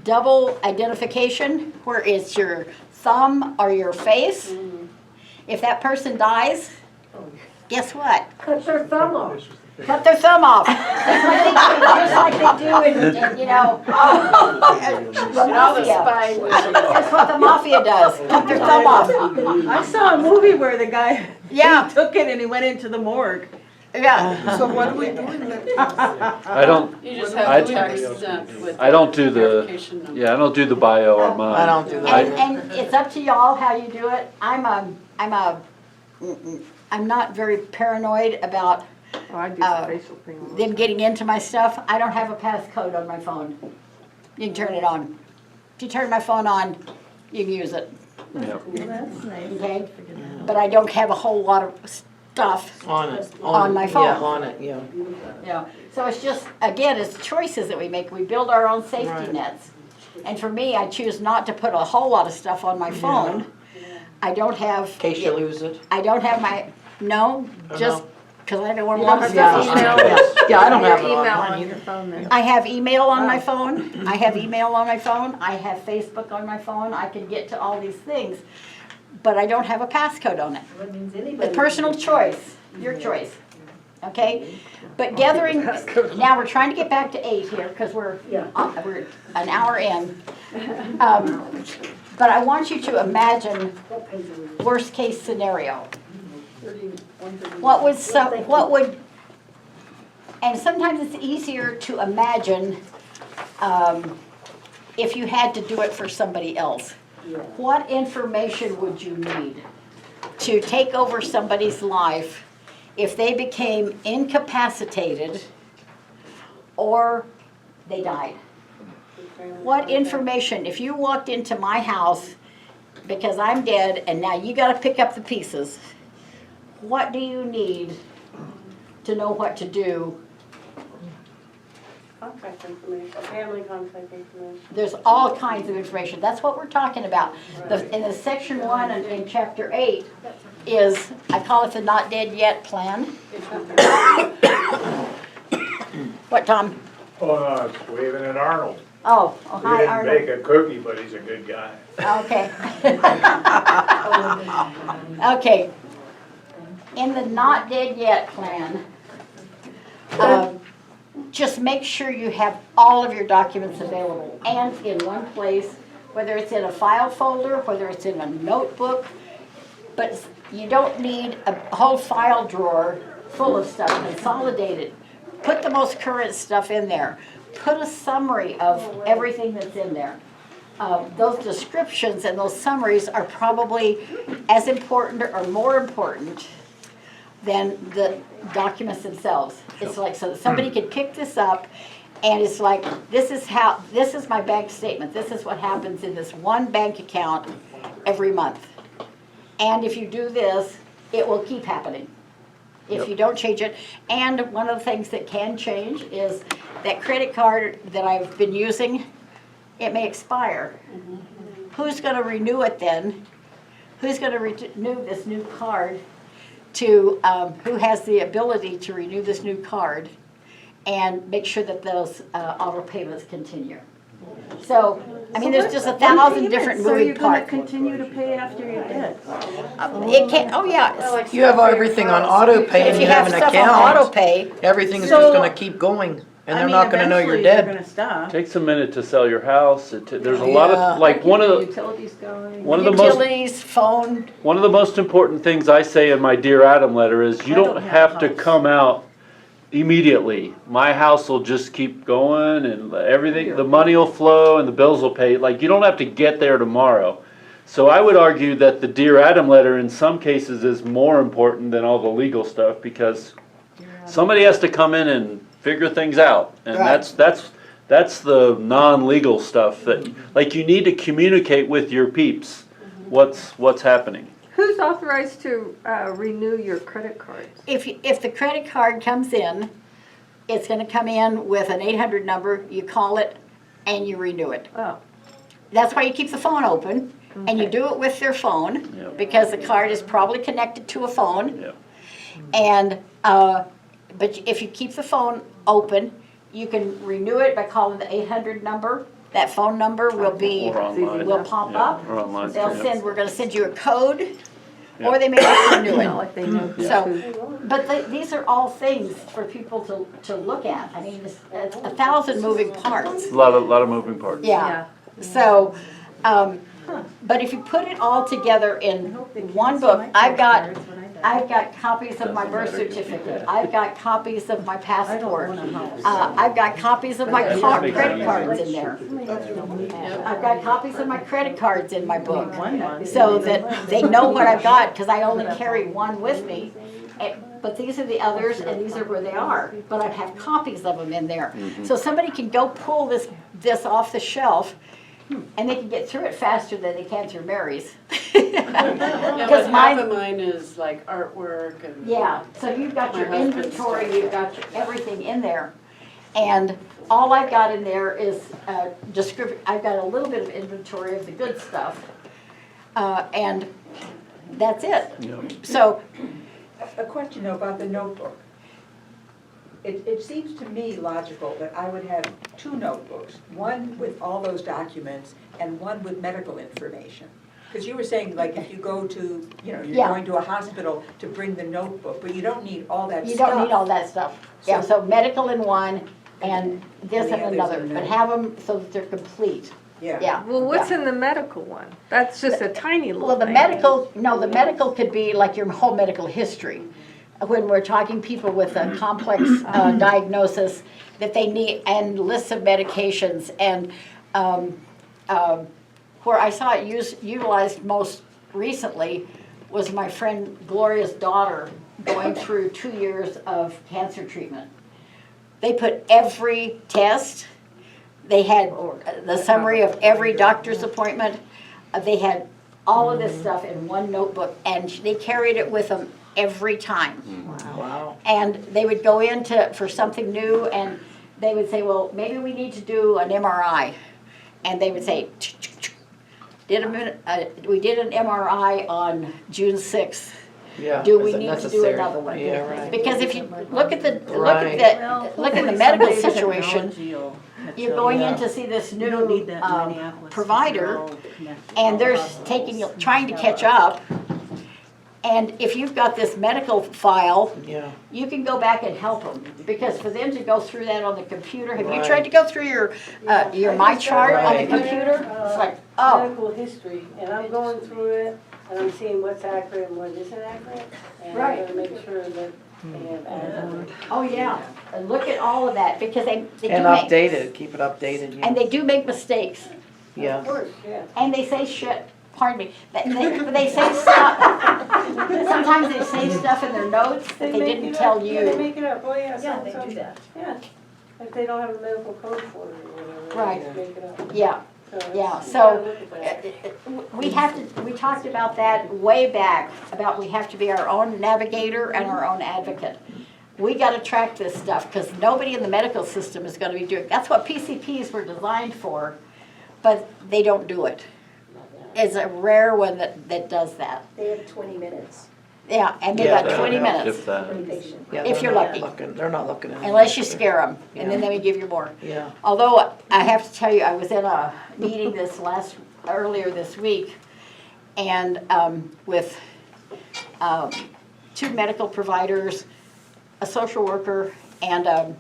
double identification, where it's your thumb or your face. If that person dies, guess what? Cut their thumb off. Cut their thumb off. Just like they do in you know, the mafia. That's what the mafia does, cut their thumb off. I saw a movie where the guy, Yeah, took it and he went into the morgue. yeah. So what do we do in that case? I don't, You just I have do- to text them with I don't do the, verification number. yeah, I don't do the bio on mine. I don't do that. And it's up to y'all how you do it. I'm not very paranoid about Oh, I do the facial thing. all the them time. getting into my stuff. I don't have a passcode on my phone. You can turn it on. If you turn my phone on, you can use it, Yeah. okay? But I don't have a whole lot of stuff. On it. On my phone. Yeah, on it, yeah. Yeah, so it's just, again, it's choices that we make. We build our own safety Right. nets. And for me, I choose not to put a whole lot of stuff on my phone. I don't have. In case you lose it. I don't have my, no, Oh, just no. because I don't want a You lot don't of have stuff. to on email. there. Yeah, I don't have it Your on email mine on either. your phone then. I have email on my phone. I have email on my phone. I have Facebook on my phone. I can get to all these things. But I don't have a passcode on it. That means anybody. But personal choice, your choice, okay? But gathering, now we're trying to get back to 8 here, because we're an hour in. But I want you to imagine worst-case scenario. What would, and sometimes it's easier to imagine if you had to do it for somebody else. What information would you need to take over somebody's life if they became incapacitated or they died? What information, if you walked into my house because I'm dead and now you gotta pick up the pieces, what do you need to know what to do? Contact information, family contact information. There's all kinds of information. That's what we're talking about. In the section 1 and in chapter 8 is, I call it the not dead yet plan. What, Tom? Oh, no, it's waving at Arnold. Oh, He hi, didn't Arnold. bake a cookie, but he's a good guy. Okay. Okay. In the not dead yet plan, just make sure you have all of your documents available and in one place, whether it's in a file folder, whether it's in a notebook, but you don't need a whole file drawer full of stuff. Consolidate it. Put the most current stuff in there. Put a summary of everything that's in there. Those descriptions and those summaries are probably as important or more important than the documents themselves. It's like, so somebody could pick this up, and it's like, this is my bank statement, this is what happens in this one bank account every month. And if you do this, it will keep happening, if you don't change it. And one of the things that can change is that credit card that I've been using, it may expire. Who's gonna renew it then? Who's gonna renew this new card to, who has the ability to renew this new card and make sure that those auto payments continue? So, I mean, there's just 1,000 different moving parts. So you're gonna continue to pay after you're dead? It can, oh yeah. You have everything on auto pay and If you you have have an stuff on auto account, pay, everything's So- just gonna keep going, and they're not gonna know you're dead. Eventually, they're gonna stop. Takes a minute to sell your house. There's a lot Yeah. of, like, one of the Utilities going. utilities, phone, One of the most important things I say in my Dear Adam letter is you I don't don't have have a to house. come out immediately. My house will just keep going and everything, the money will flow and the bills will pay. Like, you don't have to get there tomorrow. So I would argue that the Dear Adam letter in some cases is more important than all the legal stuff, because somebody has to come in and figure things out. And Right. that's the non-legal stuff that, like, you need to communicate with your peeps what's happening. Who's authorized to renew your credit cards? if the credit card comes in, it's gonna come in with an 800 number, you call it and you renew it. Oh, That's why you keep the phone open, and you do it with their phone, Yep. because the card is probably connected to a phone. Yep. And, but if you keep the phone open, you can renew it by calling the 800 number. That phone number will be, Or online. will pop Yeah, up. or online, They'll yeah. we're gonna send you a code, Yeah. or they may just renew not it. like they know. So, but these are all things for people to look at. I mean, it's 1,000 moving parts. A lot of moving parts. Yeah, so, but if you put it all together in one book, I've got copies of my birth certificate, I've got copies of my passport, I've got copies of my credit cards in there. I've got copies of my credit cards in my book, so that they know what I've got, because I only carry one with me. But these are the others, and these are where they are, but I have copies of them in there. So somebody can go pull this off the shelf, and they can get through it faster than they can through Mary's. Yeah, but half of mine is like artwork and. Yeah, so you've got My your husband's inventory, stuff. you've got everything in there. And all I've got in there is I've got a little bit of inventory of the good stuff. And that's it. Yep. So, A question though about the notebook. It seems to me logical that I would have two notebooks, one with all those documents and one with medical information. Because you were saying, like, if you go to, you're Yeah. going to a hospital to bring the notebook, but you don't need all that you stuff. don't need all that stuff. Yeah, so medical in one, and this And the in others another, in but there. have them so that they're complete. Yeah. Well, what's yeah. in the medical one? That's just a tiny little Well, the thing. the medical could be like your whole medical history. When we're talking people with a complex diagnosis that they need, and lists of medications, and where I saw it utilized most recently was my friend Gloria's daughter going through 2 years of cancer treatment. They put every test, they had the summary of every doctor's appointment, they had all of this stuff in one notebook, and they carried it with them every time. Wow. And they would go in for something new, and they would say, well, maybe we need to do an MRI. And they would say, we did an MRI on June 6th. Yeah. Do is we it need to do necessary? another one? Yeah, right. Because if you look at the Right. medical situation, you're going Yeah. in to see this You don't need new that in Minneapolis. provider, They're all connected. and they're All trying to catch up. And if you've got this medical file, Yeah. you can go back and help them, because for them to go through that on the computer, have you Right. tried to go through your My Chart on the Right. computer? It's like, oh, Medical history, and I'm going through it, and I'm seeing what's accurate and what isn't accurate, and I'm Right. gonna make sure that they have added. oh yeah, and look at all of that, because they do And make, updated, keep it updated. Yeah. and they do make mistakes, Yeah. Of course, yeah. and they say shit. pardon me, they say stuff, sometimes they say stuff in their notes that they make didn't it tell up. Yeah, they you. make it up, oh, yeah, Yeah, so, they so, do that. yeah. If they don't have a medical code for it or whatever. Right. They make it up. Yeah, So it's- yeah, you so, gotta look at that. we talked about that way back, about we have to be our own navigator and our own advocate. We gotta track this stuff, because nobody in the medical system is gonna be doing, that's what PCPs were designed for, but they don't do it. It's a rare one that does that. They have 20 minutes Yeah, and they Yeah, got they 20 If minutes, that. per patient. Yeah, If they're you're not lucky. looking- They're not looking at it. unless you scare them, and then they give you more. Yeah. Although, I have to tell you, I was in a meeting earlier this week, and with 2 medical providers, a social worker, and a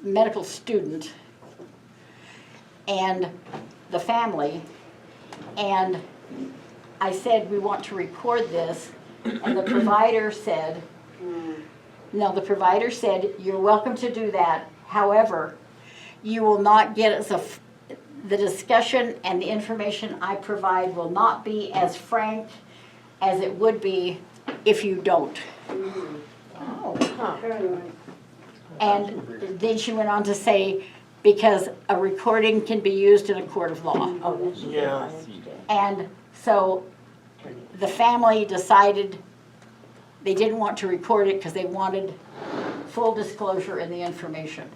medical student, and the family, and I said, we want to record this, and the provider said, no, the provider said, you're welcome to do that, however, you will not get as the discussion and the information I provide will not be as frank as it would be if you don't. Very nice. And then she went on to say, because a recording can be used in a court of law. Oh, that's Yeah. And so the family decided they didn't want to record it because they wanted full disclosure in the information.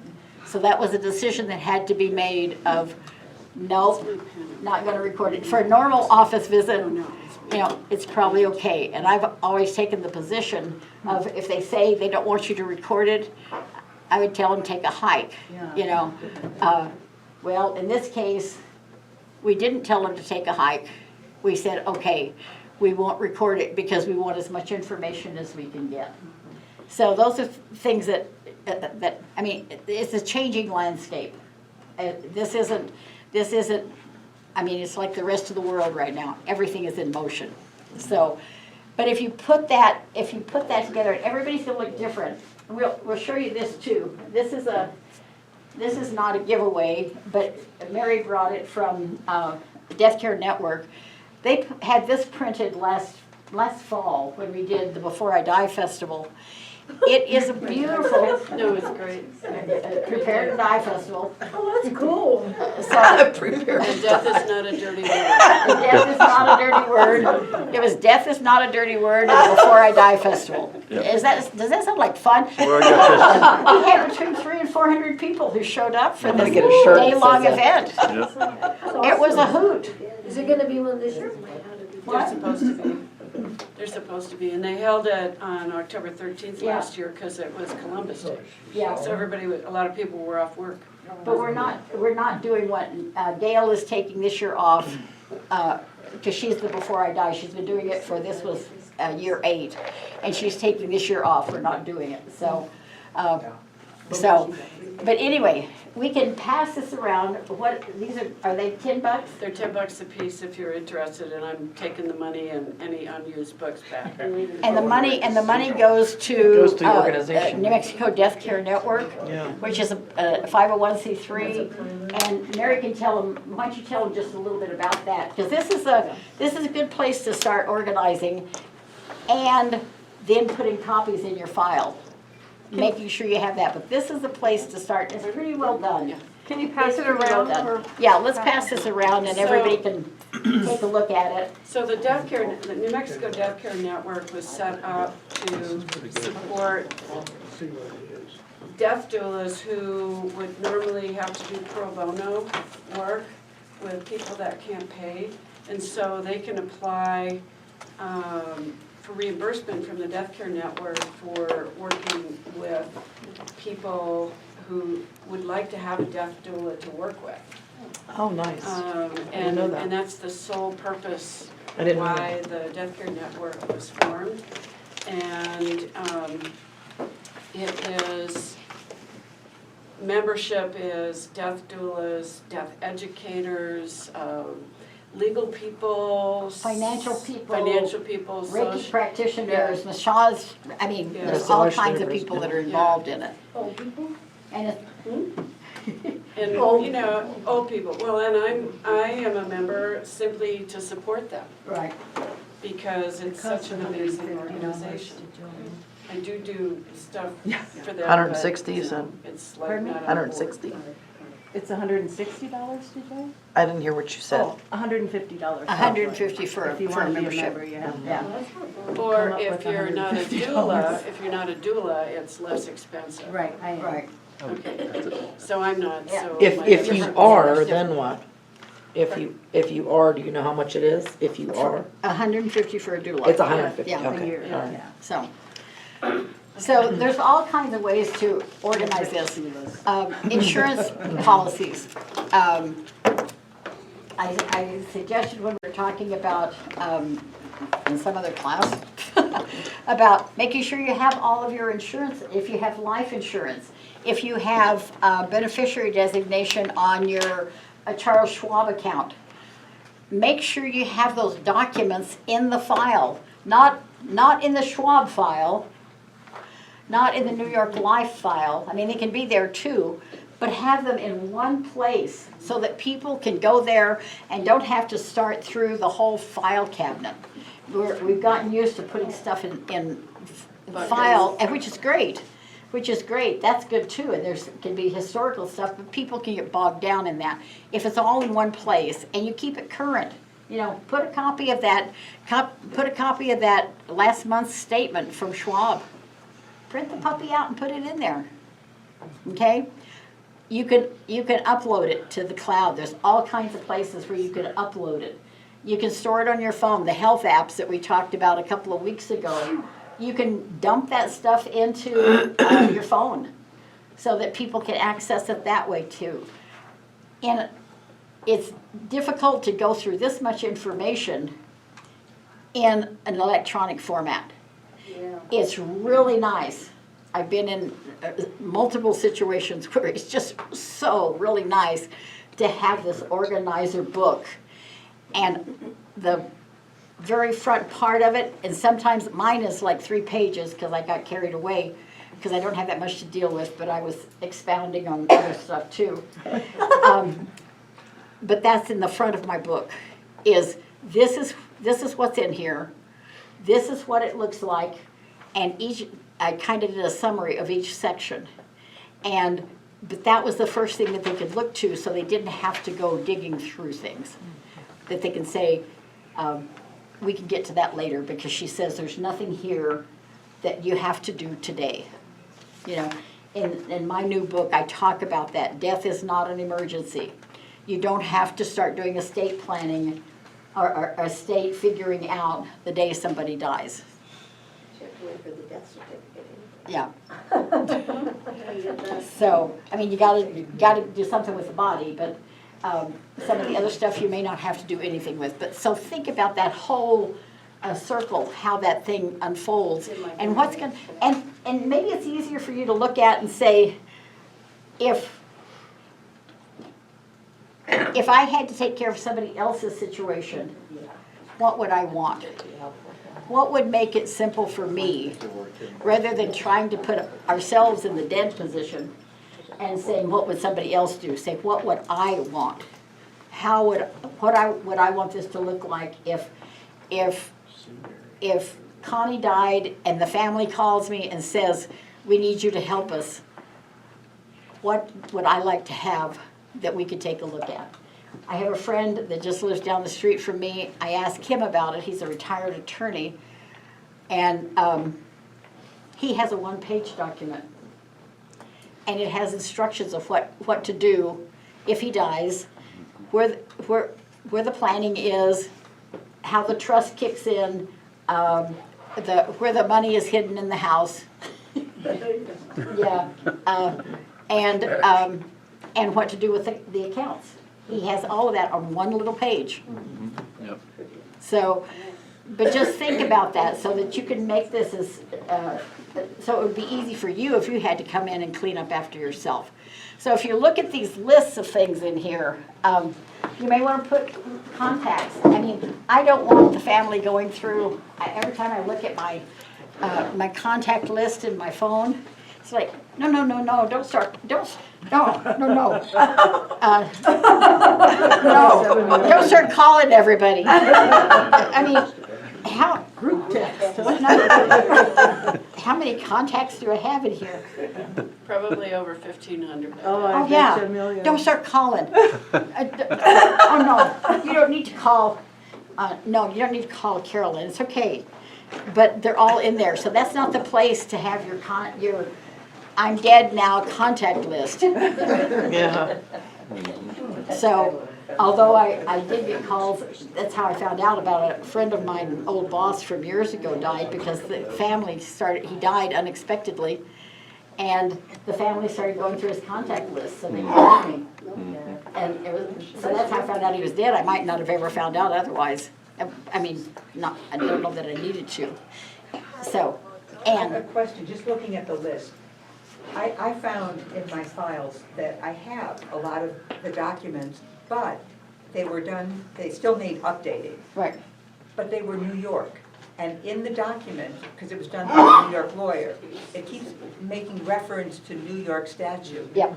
So that was a decision that had to be made of, nope, not gonna record it. For a normal office visit, you know, it's probably okay. And I've always taken the position of, if they say they don't want you to record it, I would tell them take a hike, you know. Well, in this case, we didn't tell them to take a hike. We said, okay, we won't record it because we want as much information as we can get. So those are things that, I mean, it's a changing landscape. This isn't, I mean, it's like the rest of the world right now. Everything is in motion. So, but if you put that together, and everybody's gonna look different. We'll show you this too. This is not a giveaway, but Mary brought it from Death Care Network. They had this printed last fall when we did the Before I Die Festival. It is a beautiful. No, it's great. Prepare to Die Festival. Oh, that's cool. So, Prepare. And death is not a dirty word. death is not a dirty word. It was Death is not a dirty word and Before I Die Festival. Yep. Does that sound like fun? Well, I got We had between 300 and 400 people who showed up for I'm this gonna get a shirt that day-long says event. this. Yep. It was a hoot. Is it gonna be one this year? They're supposed to be. They're supposed to be, and they held it on October 13th Yeah. last year because it was Columbus Day. Yeah. So a lot of people were off work. But we're not doing what Gail is taking this year off, because she's the Before I Die. She's been doing it for, this was year 8, and she's taking this year off. We're not doing it, so. But anyway, we can pass this around. What, are they $10? They're $10 a piece if you're interested, and I'm taking the money and any unused books back. And the money goes to Goes to the organization. New Mexico Death Care Network, Yeah. which is a 501c3. And Mary can tell them. Why don't you tell them just a little bit about that? Because this is a good place to start organizing, and then putting copies in your file, making sure you have that. But this is the place to start. It's pretty well done. Can you pass It's it pretty well around? done. Or Yeah, let's pass this around and So- everybody can take a look at it. So the New Mexico Death Care Network was set up to support death doulas who would normally have to do pro bono work with people that can't pay. And so they can apply for reimbursement from the Death Care Network for working with people who would like to have a death doula to work with. Oh, nice. And know that. and that's the sole purpose I didn't know why the Death Care Network was formed. And it is, membership is death doulas, death educators, legal people. Financial people. Reiki Reiki practitioners, massage, I mean, Yeah. there's all Massage kinds of therapists, people yeah. that are involved in it. Oh, people? And And, you know, old people, well, and I am a member simply to support them, Right. because it's such an amazing organization. I do stuff for them. 160, but, you said? It's like Pardon me? not on board. 160. It's $160, did you? I didn't hear what you said. Oh, $150. $150 for If you for a want to be a membership. member, yeah. Yeah, Or Come up if with you're not a $150. doula, it's less expensive. Right, I am. right. Okay, so I'm not, so. If my you membership- are, then what? If you are, do you know how much it is? If you are? $150 for a doula. It's 150, Yeah, okay. A year, all right. yeah. So there's all kinds of ways to organize this. Insurance policies. I suggested when we were talking about, in some other class, about making sure you have all of your insurance, if you have life insurance, if you have beneficiary designation on your Charles Schwab account. Make sure you have those documents in the file, not in the Schwab file, not in the New York Life file. I mean, they can be there too, but have them in one place so that people can go there and don't have to start through the whole file cabinet. We've gotten used to putting stuff in file, and which is great. That's good too, and there's can be historical stuff, but people can get bogged down in that. If it's all in one place and you keep it current, you know, put a copy of that last month's statement from Schwab. Print the puppy out and put it in there. Okay? You can upload it to the cloud. There's all kinds of places where you can upload it. You can store it on your phone. The health apps that we talked about a couple of weeks ago, you can dump that stuff into your phone so that people can access it that way too. And it's difficult to go through this much information in an electronic format. Yeah. It's really nice. I've been in multiple situations where it's just so really nice to have this organizer book. And the very front part of it, and sometimes mine is like 3 pages because I got carried away because I don't have that much to deal with, but I was expounding on other stuff too. But that's in the front of my book, is this is what's in here. This is what it looks like, and I kind of did a summary of each section. But that was the first thing that they could look to, so they didn't have to go digging through things. That they can say, we can get to that later, because she says there's nothing here that you have to do today. You know, in my new book, I talk about that. Death is not an emergency. You don't have to start doing estate planning or estate figuring out the day somebody dies. You have to wait for the death certificate. Yeah. So, I mean, you gotta do something with the body, but some of the other stuff you may not have to do anything with. But so think about that whole circle, how that thing unfolds, and what's going. And maybe it's easier for you to look at and say, if I had to take care of somebody else's situation, what would I want? What would make it simple for me, rather than trying to put ourselves in the dead position and saying, what would somebody else do? Say, what would I want? How would I want this to look like if Connie died and the family calls me and says, we need you to help us? What would I like to have that we could take a look at? I have a friend that just lives down the street from me. I asked him about it. He's a retired attorney. And he has a one-page document. And it has instructions of what to do if he dies, where the planning is, how the trust kicks in, where the money is hidden in the house. Yeah. And what to do with the accounts. He has all of that on one little page. Yep. So, but just think about that so that you can make this as, so it would be easy for you if you had to come in and clean up after yourself. So if you look at these lists of things in here, you may want to put contacts. I mean, I don't want the family going through, every time I look at my contact list in my phone, it's like, no, don't No. No, don't start calling everybody. I mean, group text. How many contacts do I have in here? Probably over 1,500. Oh, yeah, don't start calling. Oh, no, you don't need to call, no, you don't need to call Carolyn, it's okay. But they're all in there, so that's not the place to have your I'm dead now contact list. Yeah. So, although I did get calls, that's how I found out about a friend of mine, an old boss from years ago died because the family he died unexpectedly. And the family started going through his contact list, so they called me. And so that's how I found out he was dead. I might not have ever found out otherwise. I mean, I don't know that I needed to. So, I have a and, question, just looking at the list. I found in my files that I have a lot of the documents, but they still need updating. right, But they were New York. And in the document, because it was done by a New York lawyer, it keeps making reference to New York statute. yep,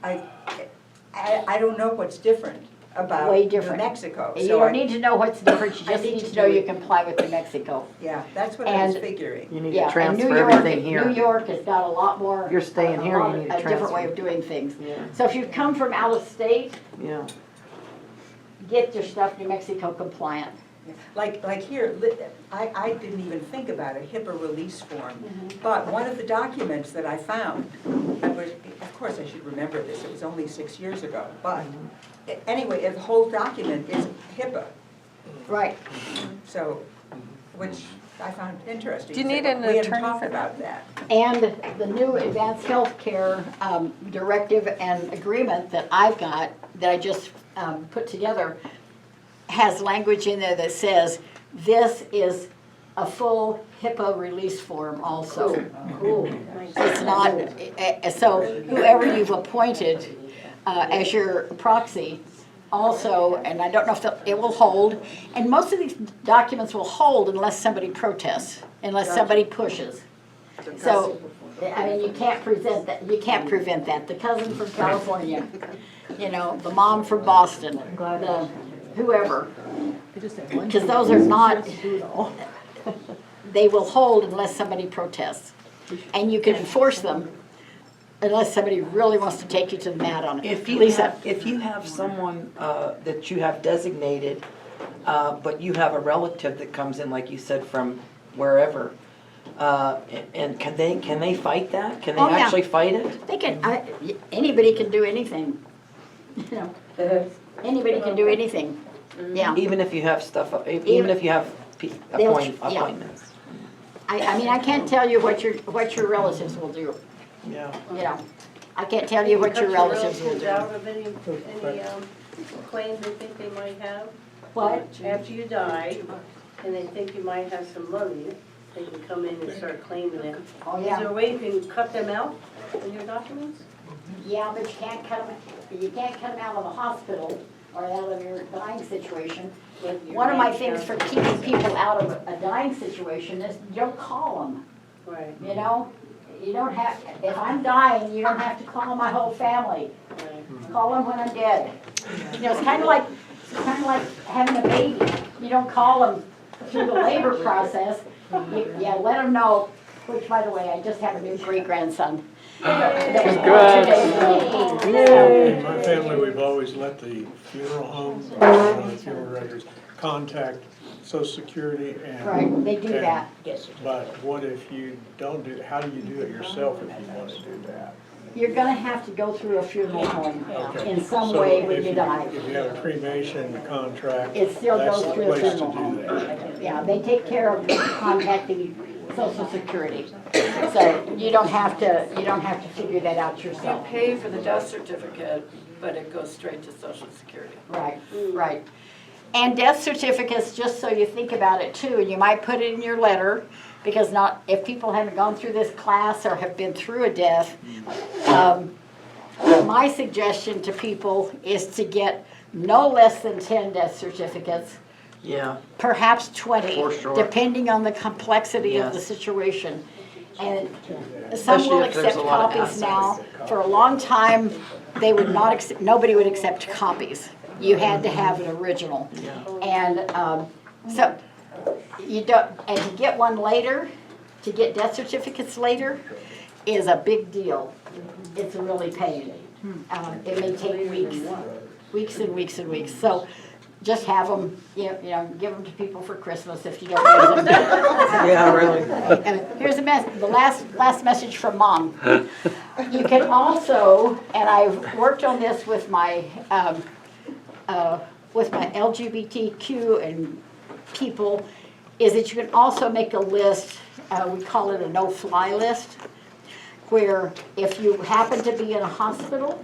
I don't know what's different about Way New different. Mexico. you So don't need to know what's different, you I just need need to to know do you it. comply with New Mexico. Yeah, that's what I was And- figuring. You need Yeah, to and New transfer York- everything here. New York has got a lot more. You're staying here, you need to A different way transfer. of doing things. Yeah. So if you come from out of state, Yeah. get your stuff New Mexico compliant. Like here, I didn't even think about a HIPAA release form, but one of the documents that I found, of course I should remember this, it was only 6 years ago, but anyway, the whole document is HIPAA, Right. so, which I found interesting. Do you need an We hadn't attorney talked for about that. And the new advanced healthcare directive and agreement that I've got, that I just put together, has language in there that says, this is a full HIPAA release form also. Cool. It's not, so whoever you've appointed as your proxy also, and I don't know if it will hold, and most of these documents will hold unless somebody protests, unless somebody pushes. So, I mean, you can't prevent that. The cousin from California, the mom from Boston, whoever. Because those are not, they will hold unless somebody protests. And you can enforce them unless somebody really wants to take you to the mat on it. If you Lisa? have someone that you have designated, but you have a relative that comes in, like you said, from wherever, and can they fight that? Can they Oh, yeah. actually fight it? They can, anybody can do anything, Anybody can do anything, yeah. Even if you have stuff, even if you have They'll- yeah. appointments. I mean, I can't tell you what your relatives will do, Yeah. I can't tell you what your relatives will Cut do. your relatives out of any claims they think they might have? What? After you die, and they think you might have some money, they can come in and start claiming it. Oh, Is yeah. there a way you can cut them out in your documents? Yeah, but you can't cut them out of the hospital or out of your dying situation. One of my things for keeping people out of a dying situation is you don't call them, Right, You don't have, if I'm dying, you don't have to call my whole family. right. Call them when I'm dead. It's kind of like having a baby. You don't call them through the labor process. You let them know, which, by the way, I just have a new great-grandson. That was born 2 days ago. In my family, we've always let the funeral homes or the funeral directors contact Social Security and. Right, they do and- that. But what if you don't do, how do you do it yourself if you want to do that? You're gonna have to go through a funeral home Okay. in some So way when if you die. If you have a cremation contract, It still that's goes the through a place to funeral home. do that. Yeah, they take care of contacting Social Security. So you don't have to figure that out You yourself. pay for the death certificate, but it goes straight to Social Security. Right, right. And death certificates, just so you think about it too, and you might put it in your letter, because if people haven't gone through this class or have been through a death, my suggestion to people is to get no less than 10 death certificates, Yeah. perhaps 20, For sure. depending on the complexity of the Yes. situation. And some Especially will if there's accept a lot of copies assets. now. For a long time, they would not accept, nobody would accept copies. You had to have an original. And so you don't, and to get one later, to get death certificates later, is a big deal. It's a really pain. It may take weeks and weeks and weeks. So just have them, you know, give them to people for Christmas if you don't use them. Yeah, really. And here's the last message from Mom. You can also, and I've worked on this with my LGBTQ and people, is that you can also make a list, we call it a no-fly list, where if you happen to be in a hospital,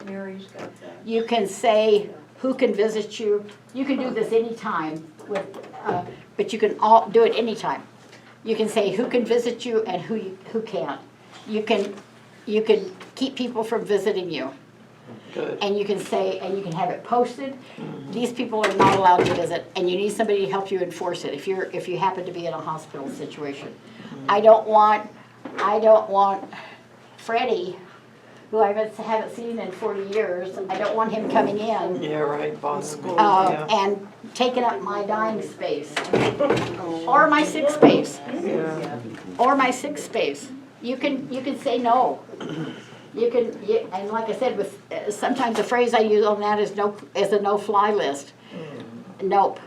you can say who can visit you. You can do this anytime, but you can all do it anytime. You can say who can visit you and who can't. You can keep people from visiting you. Good. And you can say, and you can have it posted, these people are not allowed to visit, and you need somebody to help you enforce it if you happen to be in a hospital situation. I don't want Freddie, who I haven't seen in 40 years, I don't want him coming in. Yeah, right, boss. Yeah. And taking up my dying space, or my sick space, or my sick space. You can say no. And like I said, with sometimes the phrase I use on that is a no-fly list. Nope.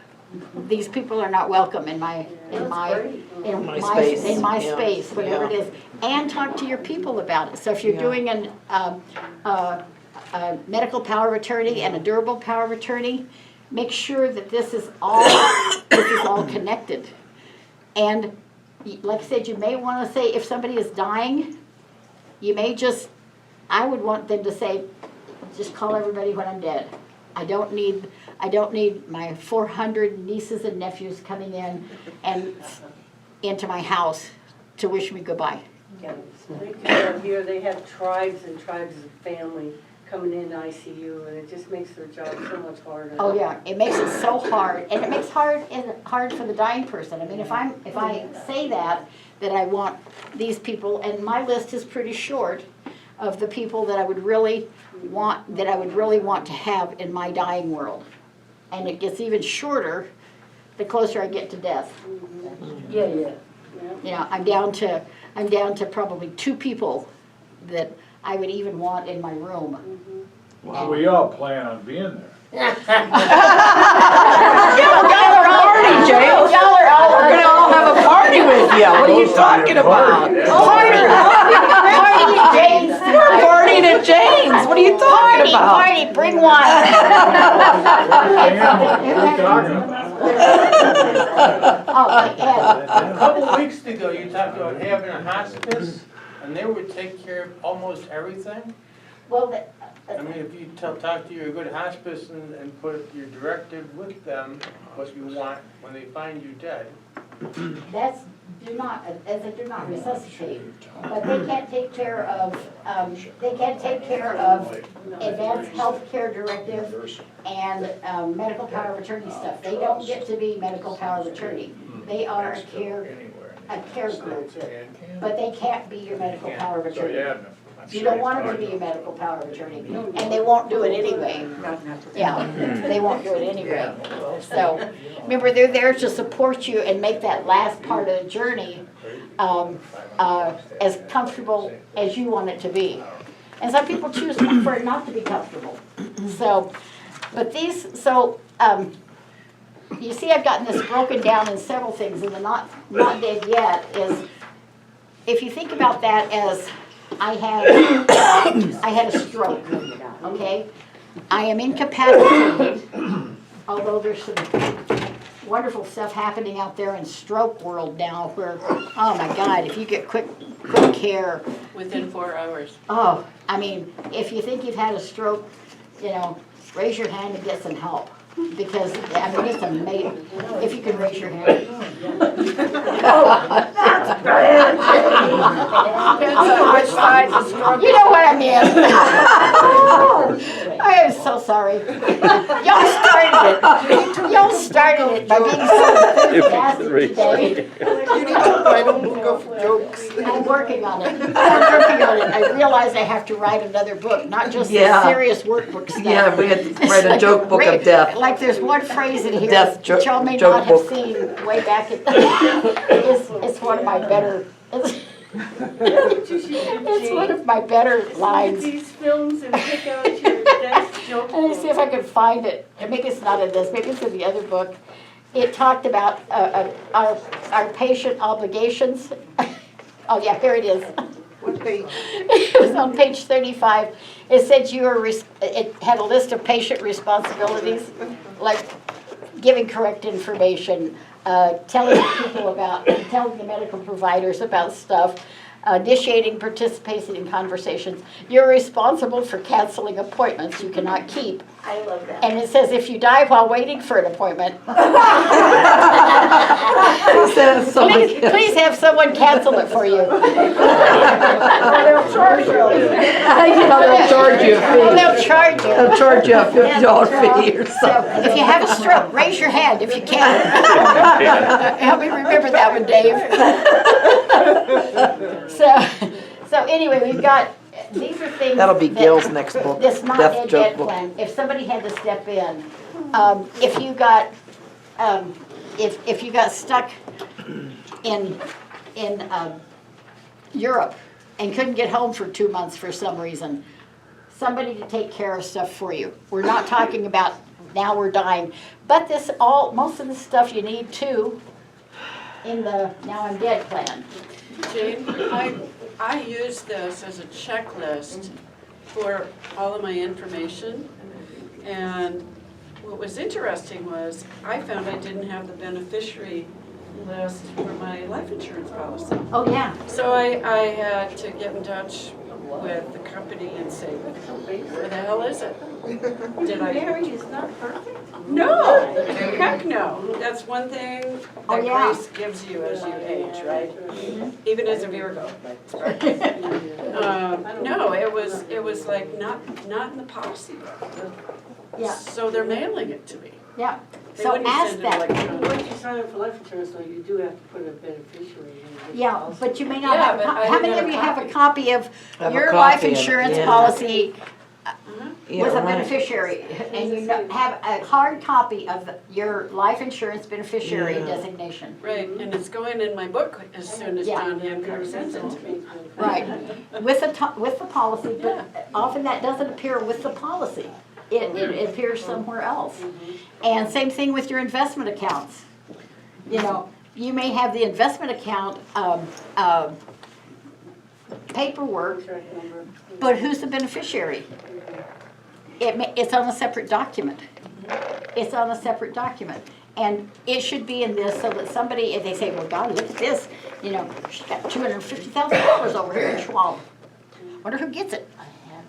These people are not welcome in my space, whatever it is. And talk to your people about it. So if you're doing a medical power of attorney and a durable power of attorney, make sure that this is all connected. And like I said, you may want to say if somebody is dying, I would want them to say, just call everybody when I'm dead. I don't need my 400 nieces and nephews coming in and into my house to wish me goodbye. Yeah, here they have tribes and tribes of family coming in ICU, and it just makes their job so much harder. Oh yeah, it makes it so hard, and it makes hard for the dying person. I mean, if I say that I want these people, and my list is pretty short of the people that I would really want to have in my dying world, and it gets even shorter the closer I get to death. Yeah. You know, I'm down to probably 2 people that I would even want in my room. Well, we all plan on being there. Y'all are all party, James. We're gonna all have a party with you. What are you talking about? Party at Jane's. We're partying at Jane's. What are you talking about? Party, bring one. We're talking about. A couple of weeks ago, you talked about having a hospice, and they would take care of almost everything. Well, I mean, if you talk to your good hospice and put your directive with them, what you want when they find you dead. that's do not resuscitate, but they can't take care of advanced health care directive and medical power of attorney stuff. They don't get to be medical power of attorney. They are a care group, but they can't be your medical power of attorney. You don't want them to be a medical power of attorney, and they won't do it anyway. Yeah, they won't do it anyway. So, remember, they're there to support you and make that last part of the journey as comfortable as you want it to be. And some people choose for it not to be comfortable. So, but you see I've gotten this broken down in several things, and the not dead yet is, if you think about that as, I had a stroke, okay? I am incapacitated, although there's some wonderful stuff happening out there in stroke world now where, oh my God, if you get quick care. Within 4 hours. Oh, I mean, if you think you've had a stroke, raise your hand and get some help. Because, I mean, it's amazing. If you can raise your hand. That's bad. Depends on which side the stroke. You know what I mean. I am so sorry. Y'all started it by being so enthusiastic today. You need to write a book of jokes. I'm working on it. I realize I have to write another book, not just the Yeah. serious workbook stuff. Yeah, we had to write a joke book of death. Like there's one phrase in here Death that y'all may joke not have book. seen way back at, it's one of my better, it's one of my better lines. These films and pick out your best joke. Let me see if I can find it. Maybe it's not in this, maybe it's in the other book. It talked about our patient obligations. Oh yeah, here it is. What page? It was on page 35. It said it had a list of patient responsibilities, like giving correct information, telling the medical providers about stuff, initiating, participating in conversations. You're responsible for canceling appointments you cannot keep. I love that. And it says if you die while waiting for an appointment, please have someone cancel it for you. Or they'll charge you. They'll charge you a fee. They'll charge you. They'll charge you a $50 fee or So something. if you have a stroke, raise your hand if you can. Help me remember that one, Dave. So anyway, we've got, these are things. That'll be that- Gil's next book. This not Death dead joke yet book. plan, if somebody had to step in, if you got, if you got stuck in Europe and couldn't get home for 2 months for some reason, somebody to take care of stuff for you. We're not talking about now we're dying, but most of the stuff you need too in the now I'm dead plan. Jane, I use this as a checklist for all of my information. And what was interesting was I found I didn't have the beneficiary list for my life insurance policy. Oh, yeah. So I had to get in touch with the company and say, where the hell is it? Did I? Marriage is not perfect. No, heck no. That's one thing Oh, that yeah. grace gives you as you age, right? Even as a Virgo. No, it was like not in the policy book. Yeah. So they're mailing it to me. Yeah, They so wouldn't ask send it that. electronically. Once you sign up for life insurance, though, you do have to put a beneficiary in. Yeah, but you may not Yeah, have, but I how many didn't of you have a have a copy of Have a your copy life of it, insurance yeah. policy Yeah, with a right. beneficiary? And you have a hard copy of your life insurance beneficiary Yeah. designation. Right, and it's going in my book as soon as Yeah. John Hancock sends it to me. Right, with the policy, but often that doesn't appear with the policy. It appears somewhere else. And same thing with your investment accounts. You know, you may have the investment account paperwork, but who's the beneficiary? It's on a separate document. It's on a separate document. And it should be in this so that somebody, if they say, well, God, look at this, you know, she's got $250,000 over here in Schwab. Wonder who gets it?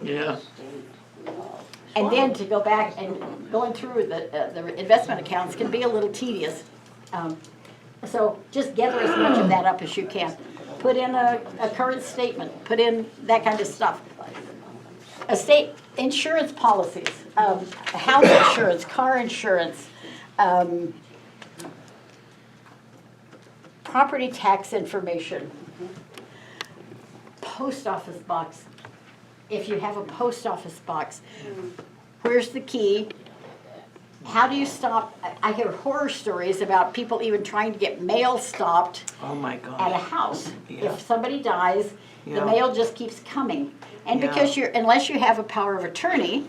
Yeah. And then to go back and going through the investment accounts can be a little tedious. So just gather as much of that up as you can. Put in a current statement, put in that kind of stuff. Estate insurance policies, house insurance, car insurance, property tax information, post office box. If you have a post office box, where's the key? How do you stop? I hear horror stories about people even trying to get mail stopped Oh, my at a God. house. Yeah. If somebody dies, the Yeah. mail just keeps coming. And Yeah. because unless you have a power of attorney,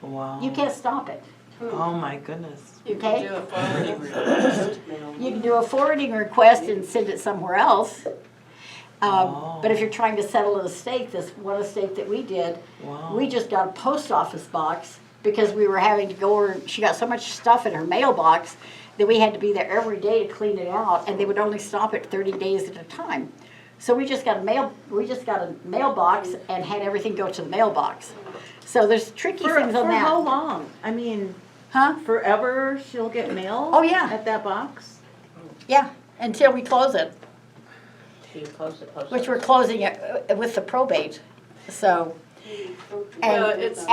Wow. you can't stop it. Oh, my goodness. You Okay. can do a forwarding request. You can do a forwarding request and send it somewhere else. Oh. But if you're trying to settle an estate, this one estate that we did, Wow. we just got a post office box because we were having to go over, she got so much stuff in her mailbox that we had to be there every day to clean it out, and they would only stop it 30 days at a time. So we just got a mailbox and had everything go to the mailbox. So there's tricky things on that. For how long? I mean, Huh? forever she'll get mail? Oh, yeah. At that box? Yeah, until we close it, You close the post which we're closing it with the probate. So, Well, And it's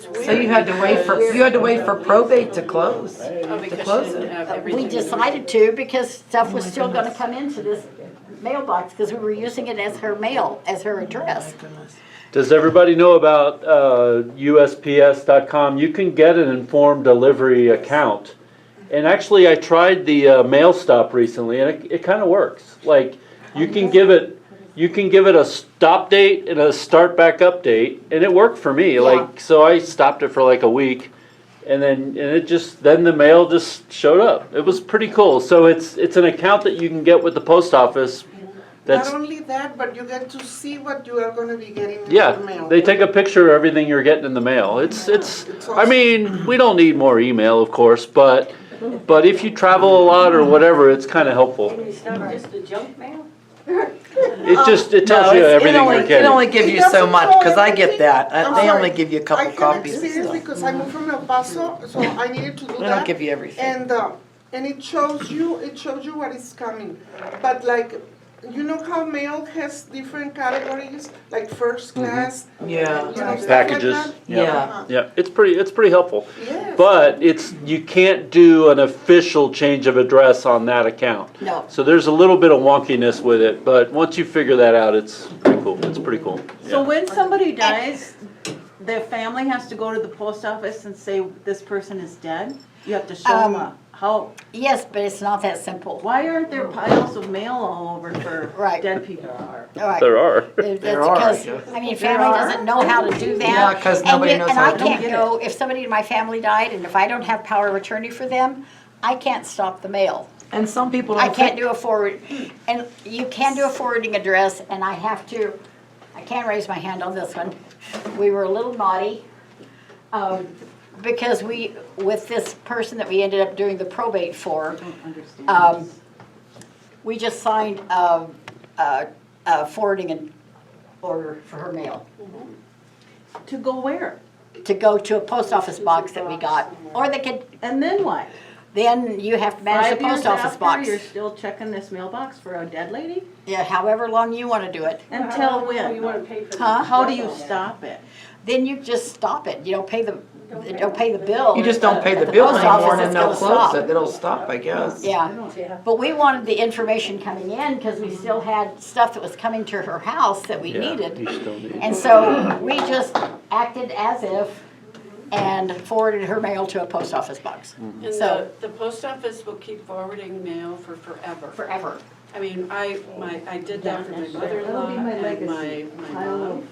weird. So you had to wait for probate to close? Oh, because she close didn't it. have everything. we decided to because stuff was still gonna come into this mailbox because we were using it as her mail, as her address. Does everybody know about USPS.com? You can get an informed delivery account. And actually, I tried the mail stop recently, and it kind of works. Like, you can give it a stop date and a start back up date, and it worked for me. Like, so I stopped it for like a week, and then the mail just showed up. It was pretty cool. So it's an account that you can get with the post office. Not only that, but you get to see what you are gonna be getting in the Yeah, mail. they take a picture of everything you're getting in the mail. I mean, we don't need more email, of course, but if you travel a lot or whatever, it's kind of helpful. Can you stop just the junk mail? It tells you everything you're It getting. only gives you so much, because I get that. I'm They sorry. only give you a couple I have copies of experience stuff. because I moved from El Paso, so I needed to do They that. don't give you everything. And it shows you what is coming. But like, you know how mail has different categories, like first class? Yeah. You know, stuff like Packages. that? Yeah. Yeah, it's pretty helpful. Yes. But you can't do an official change of address on that account. No. So there's a little bit of wonkiness with it, but once you figure that out, it's pretty cool. It's pretty cool. So when somebody dies, their family has to go to the post office and say this person is dead? You have to show them how, Yes, but it's not that simple. why aren't there piles of mail all over for Right. dead people? All right. There are. That's There are, I because, guess. I mean, family doesn't know how to do that. Yeah, 'cause nobody knows how to do And I can't it. go, if somebody in my family died, and if I don't have power of attorney for them, I can't stop the mail. And some people I don't can't think, do a forward, and you can do a forwarding address, and I can't raise my hand on this one. We were a little naughty, because with this person that we ended up doing the probate for, we just signed a forwarding order for her mail. To go where? To go to a post office box that we got, or they could, And then what? then you have to manage the 5 years post office after, box. you're still checking this mailbox for a dead lady? Yeah, however long you wanna do it. Until You when? wanna pay for Huh? How do you stop it? Then you just stop it, you don't pay the bill. you just don't pay the At bill post anymore office, and then it's they'll gonna close stop. it. It'll stop, I guess. Yeah, but we wanted the information coming in, cause we still had stuff that was coming to her house that we Yeah, needed. you still need. And so we just acted as if and forwarded her mail to a post office box. And So- the post office will keep forwarding mail for forever. Forever. I mean, I did that for my mother-in-law That'll be my and legacy. my mom.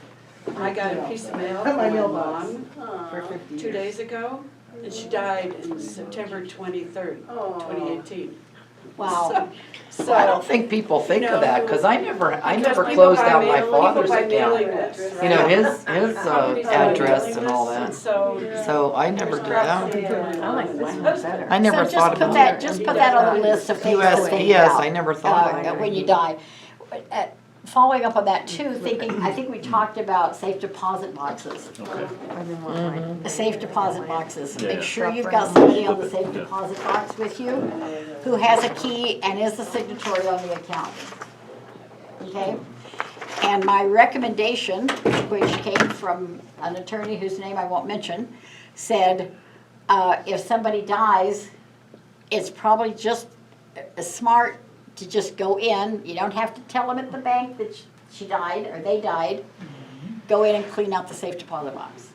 I got a piece of mail My from my mailbox. mom For 50 2 years. days ago, and she died in September 23rd, Oh. 2018. Wow. So, I don't think people think You of that, know, because I never because people closed buy out my mail- father's people buy mailing account. lists, You know, right? his Companies buy address mailing and all lists, that. and so. So I never did that. I like mine better. I never So thought just put about that, it. just put that on the list of things to think USPS, about. I never thought about it. When you die. Following up on that too, I think we talked about safe deposit boxes. Safe deposit boxes. Yeah. Make sure you've got somebody on the safe deposit box with you who has a key and is the signatory on the account. Okay? And my recommendation, which came from an attorney whose name I won't mention, said, if somebody dies, it's probably just smart to just go in. You don't have to tell them at the bank that she died or they died. Go in and clean out the safe deposit box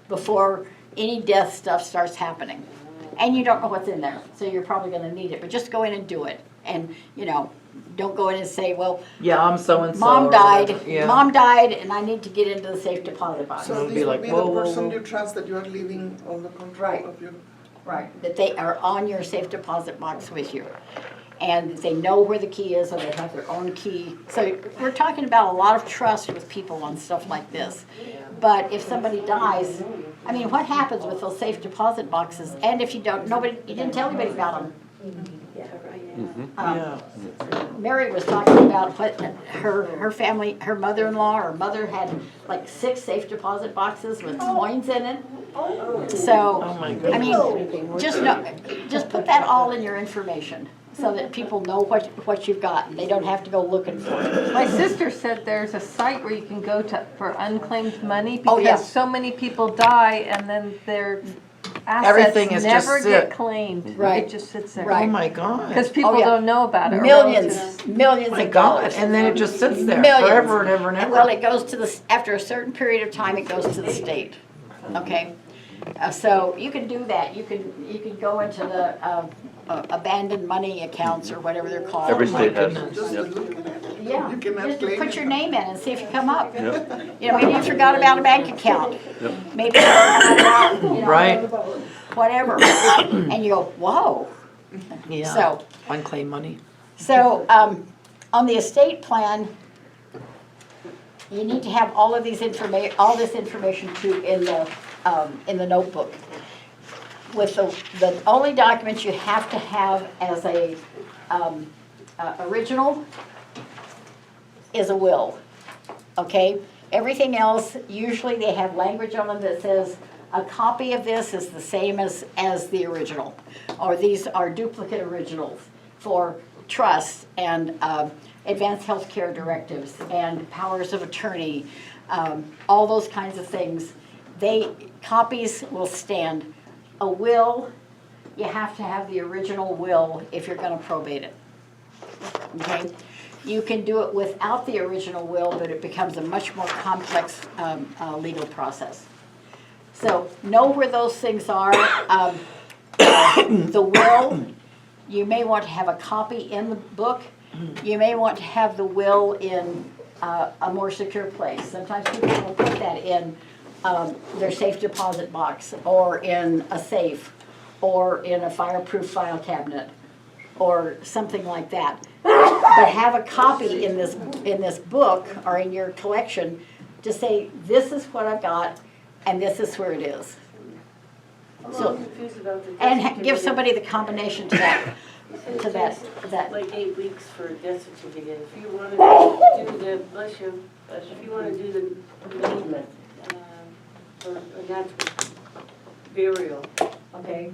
before any death stuff starts happening. And you don't know what's in there, so you're probably gonna need it, but just go in and do it. And, don't go in and say, well, Yeah, I'm so-and-so. Mom or died, whatever. Yeah. Mom died, and I need to get into the safe deposit box. So It'll this be would like, be whoa, the whoa, person whoa. you trust that you are leaving all the control Right. of your. Right, that they are on your safe deposit box with you. And that they know where the key is, or they have their own key. So we're talking about a lot of trust with people on stuff like this. But if somebody dies, I mean, what happens with those safe deposit boxes? And if you you didn't tell anybody about them. Yeah. Mary was talking about what her family, her mother-in-law or mother had like 6 safe deposit boxes with coins in it. So, Oh my I mean, just put that all in your information. so that people know what you've got, and they don't have to go looking for it. My sister said there's a site where you can go to for unclaimed money Oh, yeah. because so many people die and then their Everything assets is just never sit. get claimed. Right. It just sits there. Right. Oh my God. Because people yeah. don't know about it. or Millions, relatives. millions My of God, dollars. and then it just sits there Millions. forever and ever and ever. Well, it goes to the, after a certain period of time, it goes to the state, okay? So you can do that, you can go into the abandoned money accounts or whatever they're called. Every state has, Just yep. looking at it. Yeah, You cannot just claim put it. your name in and see if you come up. Yep. You know, maybe you forgot about a bank account. Yep. Maybe you forgot about, you know, Right. whatever. And you go, whoa. Yeah. So, Unclaimed money. so, on the estate plan, you need to have all of these all this information too in the notebook. With the only documents you have to have as a, original is a will, okay? Everything else, usually they have language on them that says, a copy of this is the same as the original, or these are duplicate originals for trusts and advanced health care directives and powers of attorney, all those kinds of things. Copies will stand. A will, you have to have the original will if you're gonna probate it, okay? You can do it without the original will, but it becomes a much more complex legal process. So know where those things are. The will, you may want to have a copy in the book. You may want to have the will in a more secure place. Sometimes people will put that in their safe deposit box, or in a safe, or in a fireproof file cabinet, or something like that. But have a copy in this book or in your collection to say, this is what I've got, and this is where it is. I'm So, confused about the death and give certificate. somebody the combination to that, It to takes that. like 8 weeks for a death certificate. If you want to do the, bless you, if you want to do the bereavement, or a natural burial, Okay.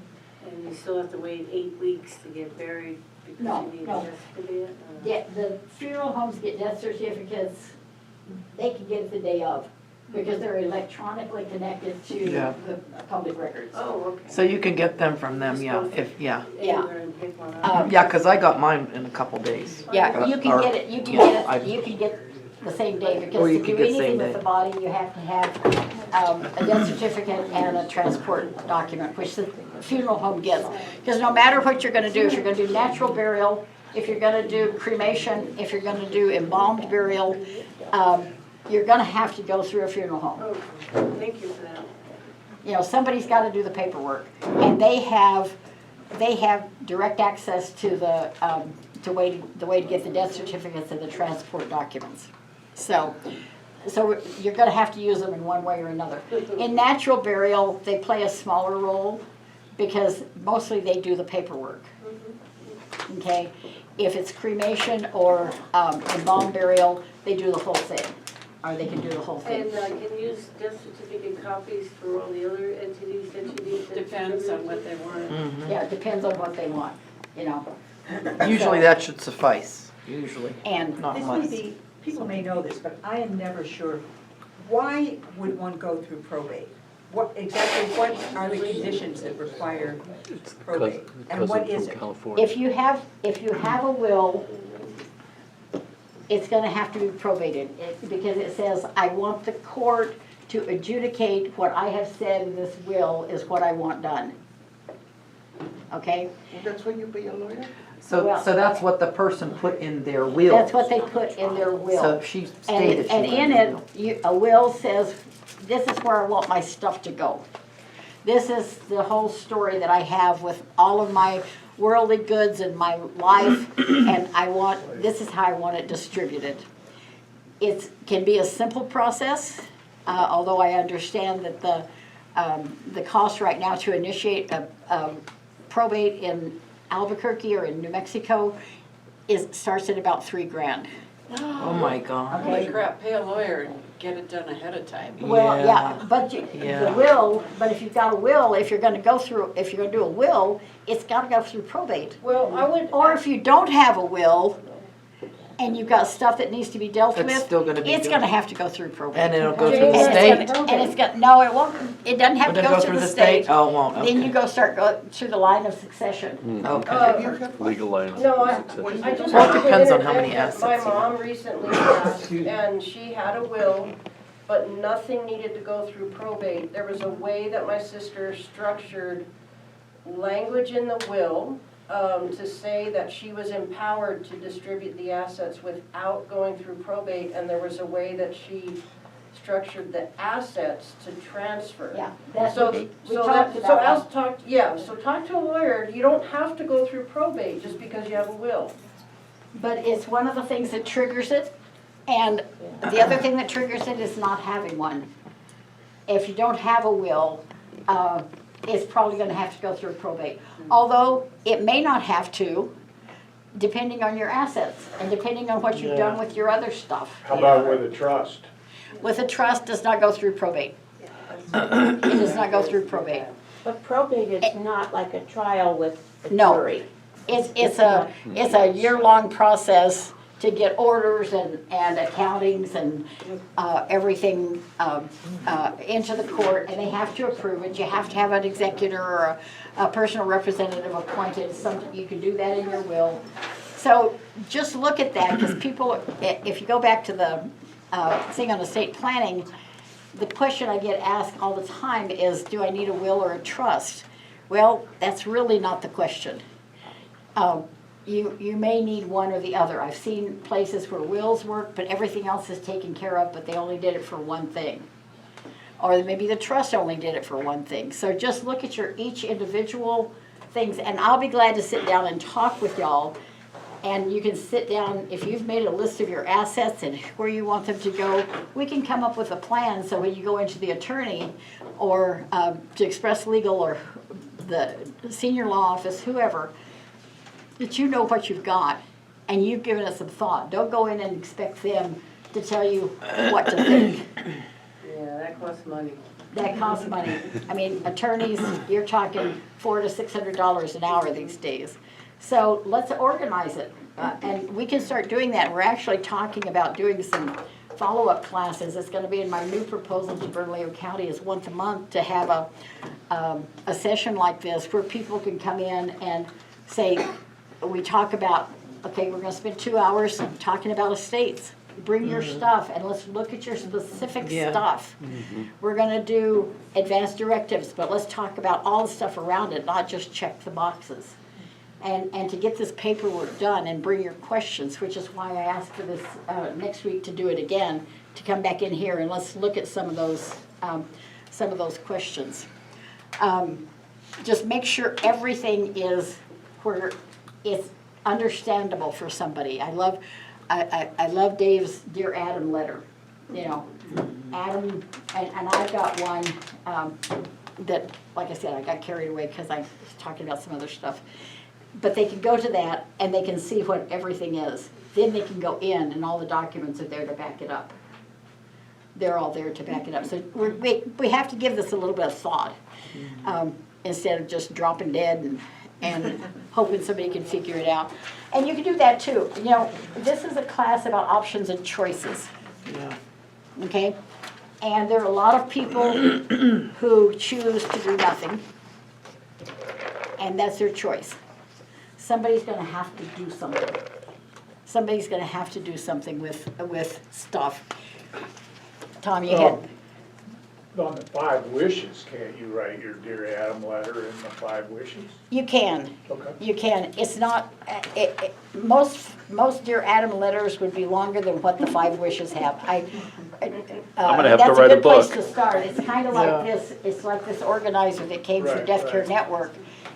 and you still have to wait 8 weeks to get buried because No, you need no. a death certificate? Yeah, the funeral homes get death certificates, they can get it the day of, because they're electronically connected to Yeah. the public records. Oh, okay. So you can get them from them, yeah, Yeah. Anywhere and pick one up. Yeah, 'cause I got mine in a couple days. Yeah, you Or- can get it, you can yeah, get I- it, you can get the same day, because Or you to can do get same anything with day. the body, you have to have a death certificate and a transport document, which the funeral home gets. Because no matter what you're gonna do, if you're gonna do natural burial, if you're gonna do cremation, if you're gonna do embalmed burial, you're gonna have to go through a funeral home. Oh, thank you for that. You know, somebody's gotta do the paperwork, and they have direct access to the way to get the death certificates and the transport documents. So you're gonna have to use them in one way or another. In natural burial, they play a smaller role, because mostly they do the paperwork. Okay? If it's cremation or embalmed burial, they do the whole thing, or they can do the whole thing. And can you use death certificate copies for all the other entities that you need? to- Depends on what they want. Mhm. Yeah, it depends on what they want, you know. Usually that should suffice, usually, And not This may less. be, people may know this, but I am never sure, why would one go through probate? What are the conditions that require probate? And what is it? California. if you have a will, it's gonna have to be probated, because it says, I want the court to adjudicate what I have said in this will is what I want done. Okay? That's when you pay a lawyer? So Well- that's what the person put in their will. That's what they put in their will. So she And, stated she and in wanted it, a will says, this is where I want my stuff to go. This is the whole story that I have with all of my worldly goods and my life, and this is how I want it distributed. It can be a simple process, although I understand that the cost right now to initiate a probate in Albuquerque or in New Mexico starts at about $3,000. Oh my God. Holy crap, pay a lawyer and get it done ahead of time. Well, Yeah. yeah, but the Yeah. will, but if you've got a will, if you're gonna do a will, it's gotta go through probate. Well, I would. Or if you don't have a will, and you've got stuff that needs to be dealt It's with, still gonna be it's done. gonna have to go through probate. And it'll go through And the it's state? gonna- And it's got, no, it won't, it doesn't have Would to it go through the state. Oh, it won't, Then you okay. go through the line of succession. Okay. Legal line. No, I succession. just Well, it want to depends on how many interject that my assets you mom recently passed, and she had a will, but nothing needed to go through probate. There was a way that my sister structured language in the will, to say that she was empowered to distribute the assets without going through probate, and there was a way that she structured the assets to transfer. Yeah, that's So, what we so talked that, so about. Al talked, yeah, so talk to a lawyer, you don't have to go through probate just because you have a will. But it's one of the things that triggers it, and the other thing that triggers it is not having one. If you don't have a will, it's probably gonna have to go through probate. Although, it may not have to, depending on your assets, and depending on what you've done with your other stuff. How about with a trust? With a trust, does not go through probate. It does not go through probate. But probate is not like a trial with a No. jury. It's a year-long process to get orders and accountings and everything into the court, and they have to approve it. You have to have an executor or a personal representative appointed. You can do that in your will. So just look at that, because people, if you go back to the thing on estate planning, the question I get asked all the time is, do I need a will or a trust? Well, that's really not the question. You may need one or the other. I've seen places where wills work, but everything else is taken care of, but they only did it for one thing. Or maybe the trust only did it for one thing. So just look at each individual things, and I'll be glad to sit down and talk with y'all. And you can sit down, if you've made a list of your assets and where you want them to go, we can come up with a plan, so when you go into the attorney or to Express Legal or the senior law office, whoever, that you know what you've got and you've given it some thought. Don't go in and expect them to tell you what to think. Yeah, that costs money. That costs money. I mean, attorneys, you're talking $400 to $600 an hour these days. So let's organize it, and we can start doing that. We're actually talking about doing some follow-up classes. It's going to be in my new proposal to Bernalillo County is once a month to have a session like this where people can come in and say, we talk about, okay, we're going to spend 2 hours talking about estates. Bring your stuff and let's look at your specific stuff. We're going to do advanced directives, but let's talk about all the stuff around it, not just check the boxes. And to get this paperwork done and bring your questions, which is why I asked for this next week to do it again, to come back in here and let's look at some of those questions. Just make sure everything is where it's understandable for somebody. I love Dave's Dear Adam letter. You know, Adam, and I've got one that, like I said, I got carried away because I was talking about some other stuff. But they can go to that and they can see what everything is. Then they can go in and all the documents are there to back it up. They're all there to back it up. So we have to give this a little bit of thought instead of just dropping dead and hoping somebody can figure it out. And you can do that too. You know, this is a class about options and choices. Yeah. Okay? And there are a lot of people who choose to do nothing. And that's their choice. Somebody's going to have to do something. Somebody's going to have to do something with stuff. Tom, you had... On the 5 wishes, can't you write your Dear Adam letter in the 5 wishes? You can. Okay. You can. It's not... most Dear Adam letters would be longer than what the 5 wishes have. I'm gonna have to write a book. That's a good place to start. It's kind of like this. It's like this organizer that came from Death Care Network.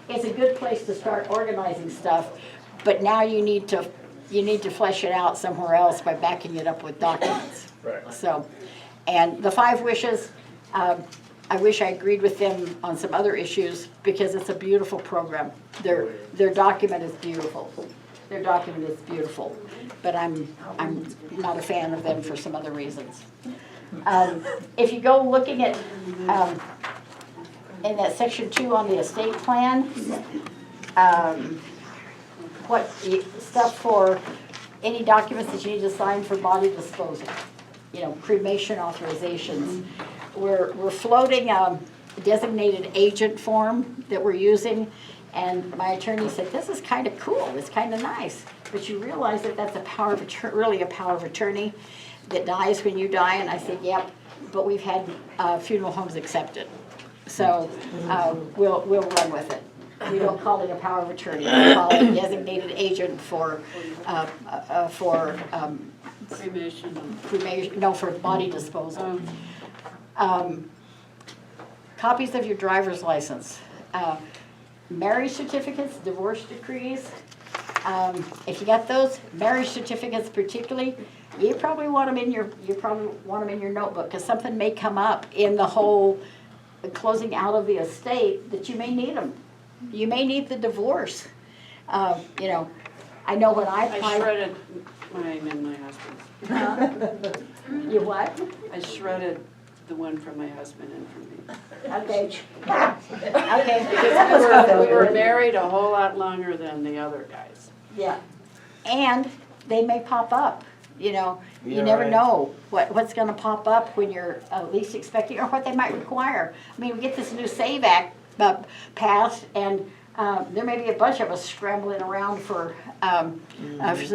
It's a good place to start organizing stuff, but now you need to flesh it out somewhere else by backing it up with documents. Right. So, and the 5 wishes, I wish I agreed with them on some other issues because it's a beautiful program. Their document is beautiful. Their document is beautiful, but I'm not a fan of them for some other reasons. If you go looking at, in that section 2 on the estate plan, what stuff for any documents that you need to sign for body disposal, cremation authorizations. We're floating a designated agent form that we're using, and my attorney said, this is kind of cool, it's kind of nice, but you realize that that's really a power of attorney that dies when you die, and I said, yep, but we've had funeral homes accept it, so we'll run with it. We don't call it a power of attorney, we call it a designated agent for cremation, no, for body disposal. Copies of your driver's license, marriage certificates, divorce decrees. If you got those marriage certificates particularly, you probably want them in your notebook, because something may come up in the whole closing out of the estate that you may need them. You may need the divorce. I know when I shredded mine and my husband's. You what? I shredded the one from my husband and from me. Okay. Because we were married a whole lot longer than the other guys. Yeah, and they may pop up, you never right. know what's gonna pop up when you're least expecting, or what they might require. I mean, we get this new SAVE Act passed, and there may be a bunch of us scrambling around for some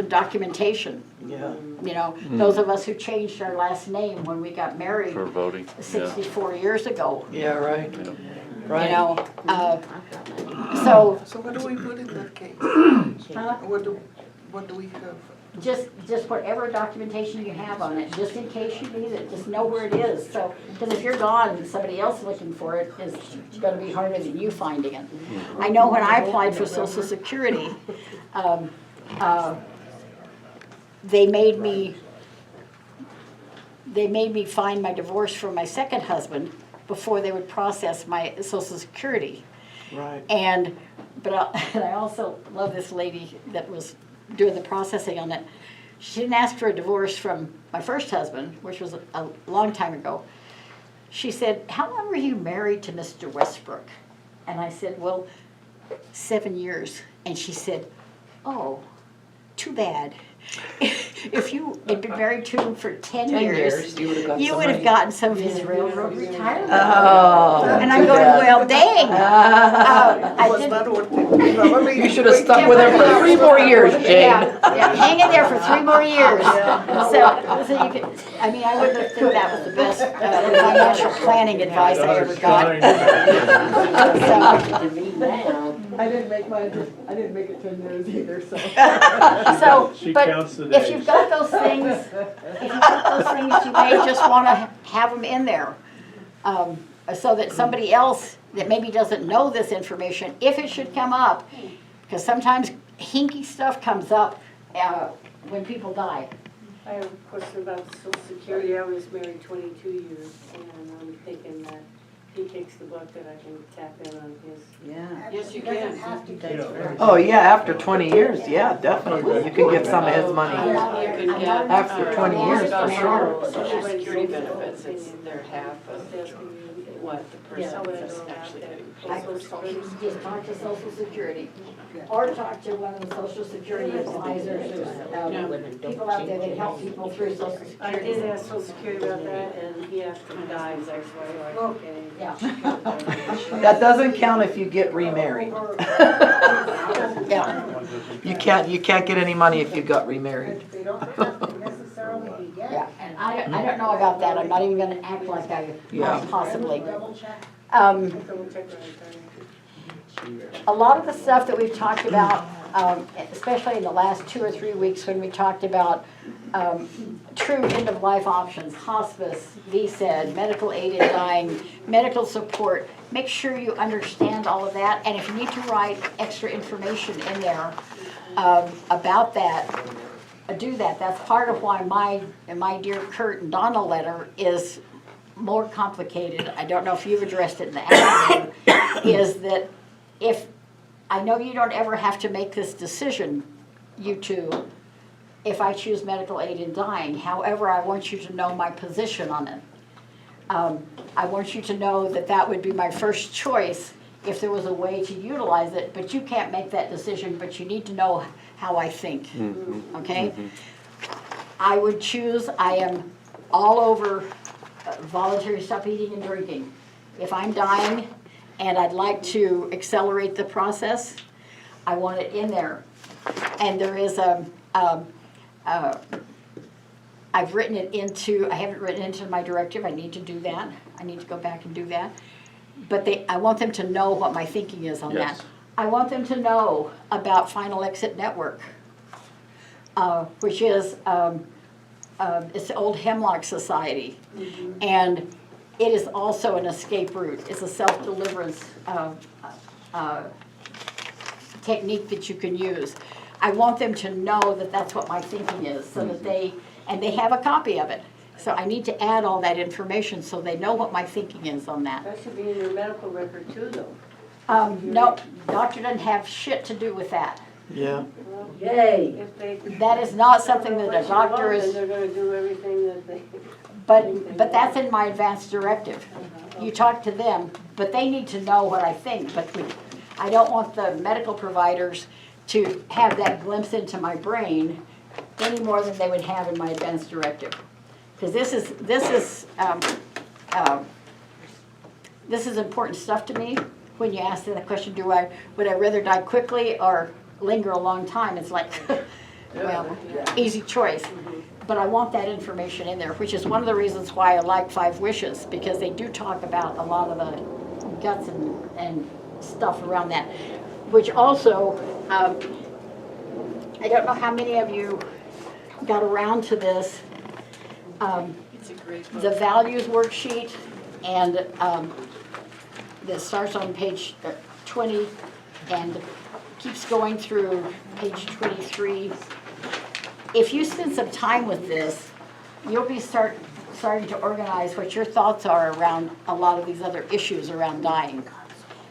documentation. Yeah. Those of us who changed our last name when we got married For voting, 64 years ago. Yeah, right. Right. So what do we put in that case? What do we have? Just whatever documentation you have on it, just in case you need it, just know where it is. So, because if you're gone and somebody else looking for it, it's going to be harder than you finding it. I know when I applied for Social Security, they made me find my divorce from my second husband before they would process my Social Security. Right. But I also love this lady that was doing the processing on it. She didn't ask for a divorce from my first husband, which was a long time ago. She said, how long were you married to Mr. Westbrook? And I said, well, 7 years. And she said, oh, too bad. If you had been married to him for 10 years, you would have gotten some of his railroad retirement. Oh. And I'm going, well, dang. You should have stuck with him for 3 more years, Jane. Yeah, hang in there for 3 more years. So you could, I wouldn't have think that was the best financial planning advice I ever got. I didn't make it 10 years either, so. But if you've got those things, you may just want to have them in there, so that somebody else that maybe doesn't know this information, if it should come up, because sometimes hinky stuff comes up when people die. I have a question about Social Security. I was married 22 years, and I'm thinking that he takes the book that I can tap in on his. Yeah. Yes, you can. Oh, yeah, after 20 years, yeah, definitely. You can get some of his money. You can get. After 20 years, for sure. Social Security benefits, they're half of what the person is actually getting I paid. just talk to Social Security, or talk to one of the Social Security advisors, people out there that help people through Social I Security. did ask Social Security about that, and he asked him dies, that's why I'm like, okay. Yeah. That doesn't count if you get remarried. Yeah. You can't get any money if you got remarried. They don't have to necessarily be dead. Yeah, and I don't know about that, I'm not even gonna act like I possibly. Double check. A lot of the stuff that we've talked about, especially in the last 2 or 3 weeks when we talked about true end-of-life options, hospice, VSED, medical aid in dying, medical support, make sure you understand all of that, and if you need to write extra information in there about that, do that. That's part of why my dear Kurt and Donna letter is more complicated. I don't know if you've addressed it in the afternoon, is that if, I know you don't ever have to make this decision, you two, if I choose medical aid in dying. However, I want you to know my position on it. I want you to know that that would be my first choice if there was a way to utilize it, but you can't make that decision, but you need to know how I think, okay? I would choose, I am all over voluntary stop eating and drinking. If I'm dying and I'd like to accelerate the process, I want it in there. And there is I've written it into, I haven't written it into my directive, I need to do that. I need to go back and do that. But I want them to know what my thinking is on Yes. that. I want them to know about Final Exit Network, which is, it's the old Hemlock Society. And it is also an escape route. It's a self-deliverance technique that you can use. I want them to know that that's what my thinking is, so that they have a copy of it. So I need to add all that information so they know what my thinking is on that. That should be in your medical record too, though. No, doctor doesn't have shit to do with that. Yeah. Yay. If they. That is not something that a doctor Then is, they're gonna do everything that they. but that's in my advance directive. You talk to them, but they need to know what I think, but I don't want the medical providers to have that glimpse into my brain any more than they would have in my advance directive. Because this is important stuff to me. When you ask the question, would I rather die quickly or linger a long time? It's like, well, easy choice. But I want that information in there, which is one of the reasons why I like 5 Wishes, because they do talk about a lot of the guts and stuff around that. Which also, I don't know how many of you got around to this. It's a great book. The values worksheet, and that starts on page 20 and keeps going through page 23. If you spend some time with this, you'll be starting to organize what your thoughts are around a lot of these other issues around dying.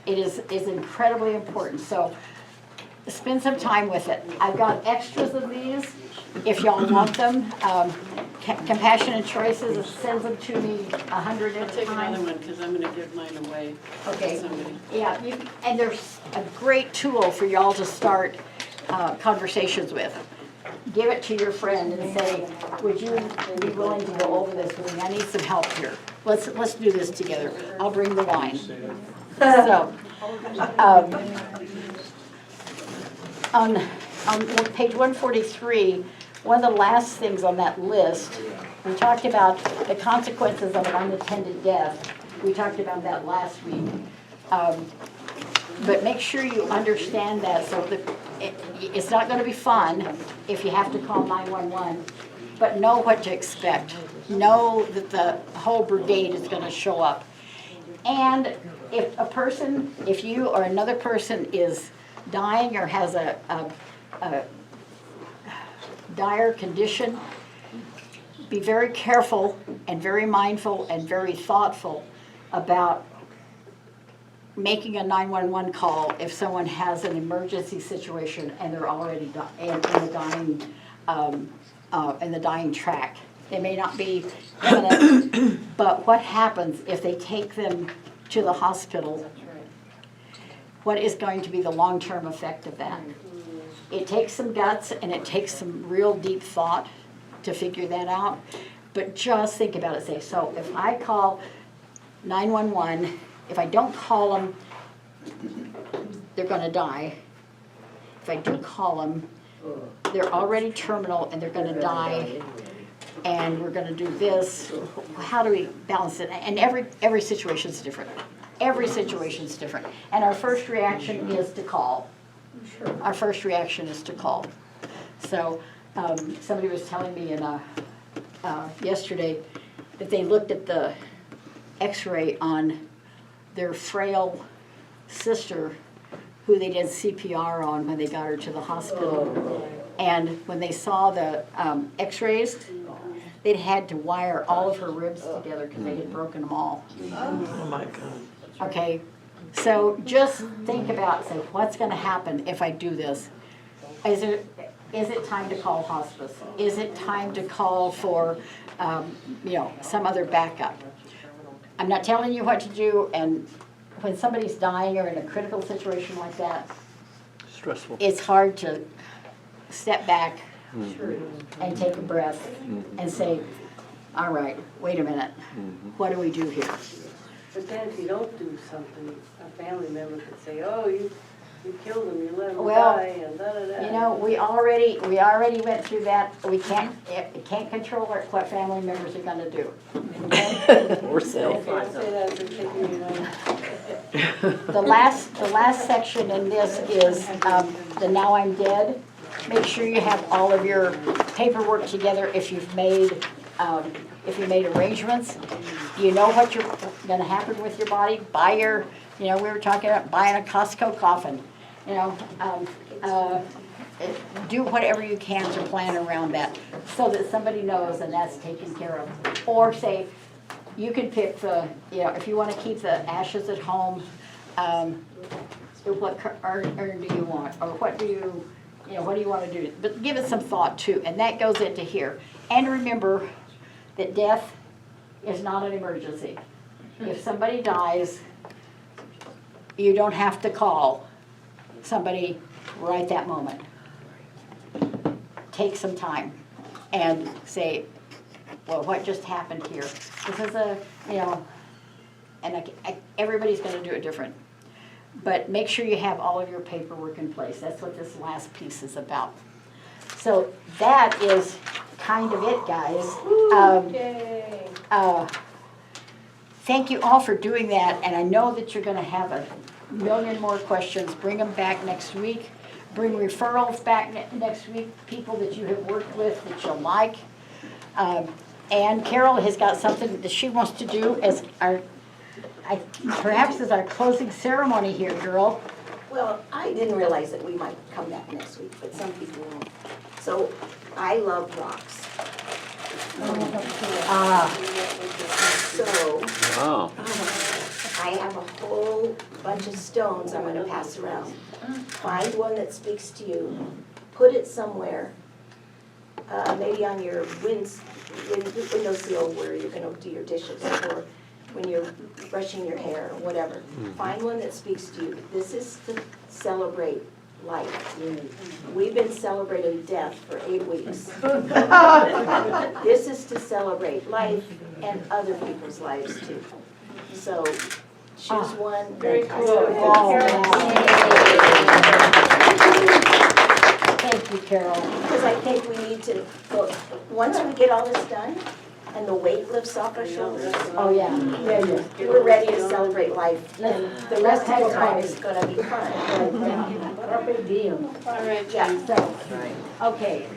It is incredibly important, so spend some time with it. I've got extras of these if y'all want them. Compassionate Choices sends them to me 100 I'll at a take time. another one, because I'm gonna give mine away Okay. to somebody. Yeah, and there's a great tool for y'all to start conversations with. Give it to your friend and say, would you be willing to go over this with me? I need some help here. Let's do this together. I'll bring the wine. So, on page 143, one of the last things on that list, we talked about the consequences of an unattended death. We talked about that last week. But make sure you understand that, so that it's not going to be fun if you have to call 911, but know what to expect. Know that the whole brigade is going to show up. And if you or another person is dying or has a dire condition, be very careful and very mindful and very thoughtful about making a 911 call if someone has an emergency situation and they're already in the dying track. They may not be imminent, but what happens if they take them to the hospital? What is going to be the long-term effect of that? It takes some guts and it takes some real deep thought to figure that out. But just think about it. Say, so if I call 911, if I don't call them, they're going to die. If I do call them, they're already terminal and they're going to die. And we're going to do this. How do we balance it? And every situation is different. Every situation is different. And our first reaction is to call. Our first reaction is to call. So somebody was telling me yesterday that they looked at the x-ray on their frail sister who they did CPR on when they got her to the hospital. And when they saw the x-rays, they'd had to wire all of her ribs together because they had broken them all. Oh my God. Okay, so just think about, say, what's going to happen if I do this? is it time to call hospice? Is it time to call for, some other backup? I'm not telling you what to do, and when somebody's dying or in a critical situation like that, Stressful. it's hard to step back and take a breath and say, all right, wait a minute, what do we do here? But then if you don't do something, a family member could say, oh, you killed him, you let him Well, die, and da-da-da. We already went through that. We can't control what family members are gonna do. We're safe. Can't say that for taking your life. The last section in this is, the now I'm dead. Make sure you have all of your paperwork together if you've made arrangements. You know what you're gonna happen with your body. Buy your, we were talking about buying a Costco coffin. Do whatever you can to plan around that so that somebody knows and that's taken care of. Or say, you can pick if you want to keep the ashes at home, what urn do you want? Or what do you want to do? But give it some thought too, and that goes into here. And remember that death is not an emergency. If somebody dies, you don't have to call somebody right that moment. Take some time and say, well, what just happened here? This is everybody's going to do it different. But make sure you have all of your paperwork in place. That's what this last piece is about. So that is kind of it, guys. Thank you all for doing that, and I know that you're going to have a million more questions. Bring them back next week. Bring referrals back next week, people that you have worked with that you'll like. And Carol has got something that she wants to do as perhaps as our closing ceremony here, girl. Well, I didn't realize that we might come back next week, but some people won't. So, I love rocks. So, Wow. I have a whole bunch of stones I'm gonna pass around. Find one that speaks to you, put it somewhere, maybe on your windowsill where you're gonna do your dishes, or when you're brushing your hair, or whatever. Find one that speaks to you. This is to celebrate life. We've been celebrating death for 8 weeks. This is to celebrate life and other people's lives too. So choose one. Very that- cool. Thank you, Carol. Because I think we need to, once we get all this done and the weight lifts off our shoulders, Oh, yeah. we're ready to celebrate life. And the rest of the time is gonna be fun. All right, Yeah. So, okay.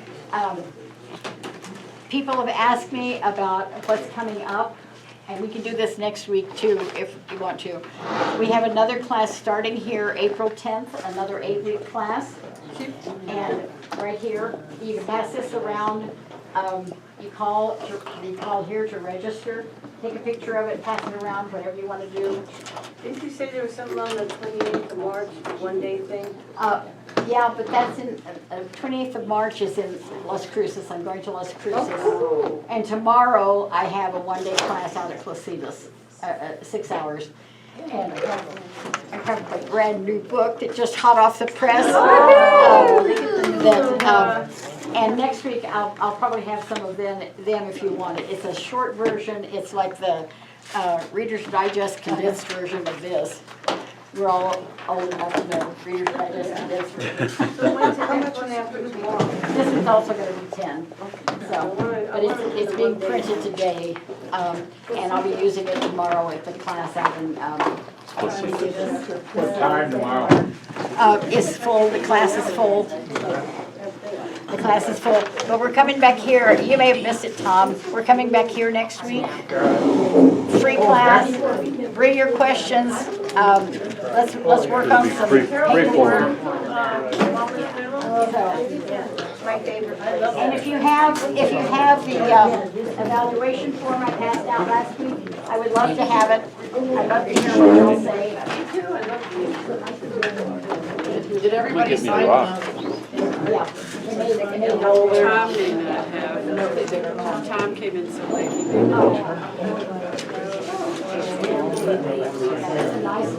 People have asked me about what's coming up, and we can do this next week too, if you want to. We have another class starting here April 10th, another 8-week class. And right here, you can pass this around. You call here to register. Take a picture of it, pass it around, whatever you want to do. Didn't you say there was something on the 28th of March, one-day thing? Yeah, but that's in, 28th of March is in Las Cruces. I'm going to Las Cruces. Oh. And tomorrow, I have a one-day class out at Placitas, 6 hours. And I have a brand new book that just hot off the press. And next week, I'll probably have some of them if you want it. It's a short version. It's like the Reader's Digest condensed version of this. We're all old enough to know Reader's Digest condensed version. How much on after tomorrow? This is also going to be 10. So, but it's being printed today, and I'll be using it tomorrow at the class out in. What time tomorrow? It's full. The class is full. The class is full, but we're coming back here. You may have missed it, Tom. We're coming back here next week. Free class. Bring your questions. Let's work on some paperwork. My favorite place. And if you have the evaluation form I passed out last week, I would love to have it. I'd love to hear what you'll say. Did everybody sign? Yeah. Tom may not have. Tom came in so late, he may not have. Nice.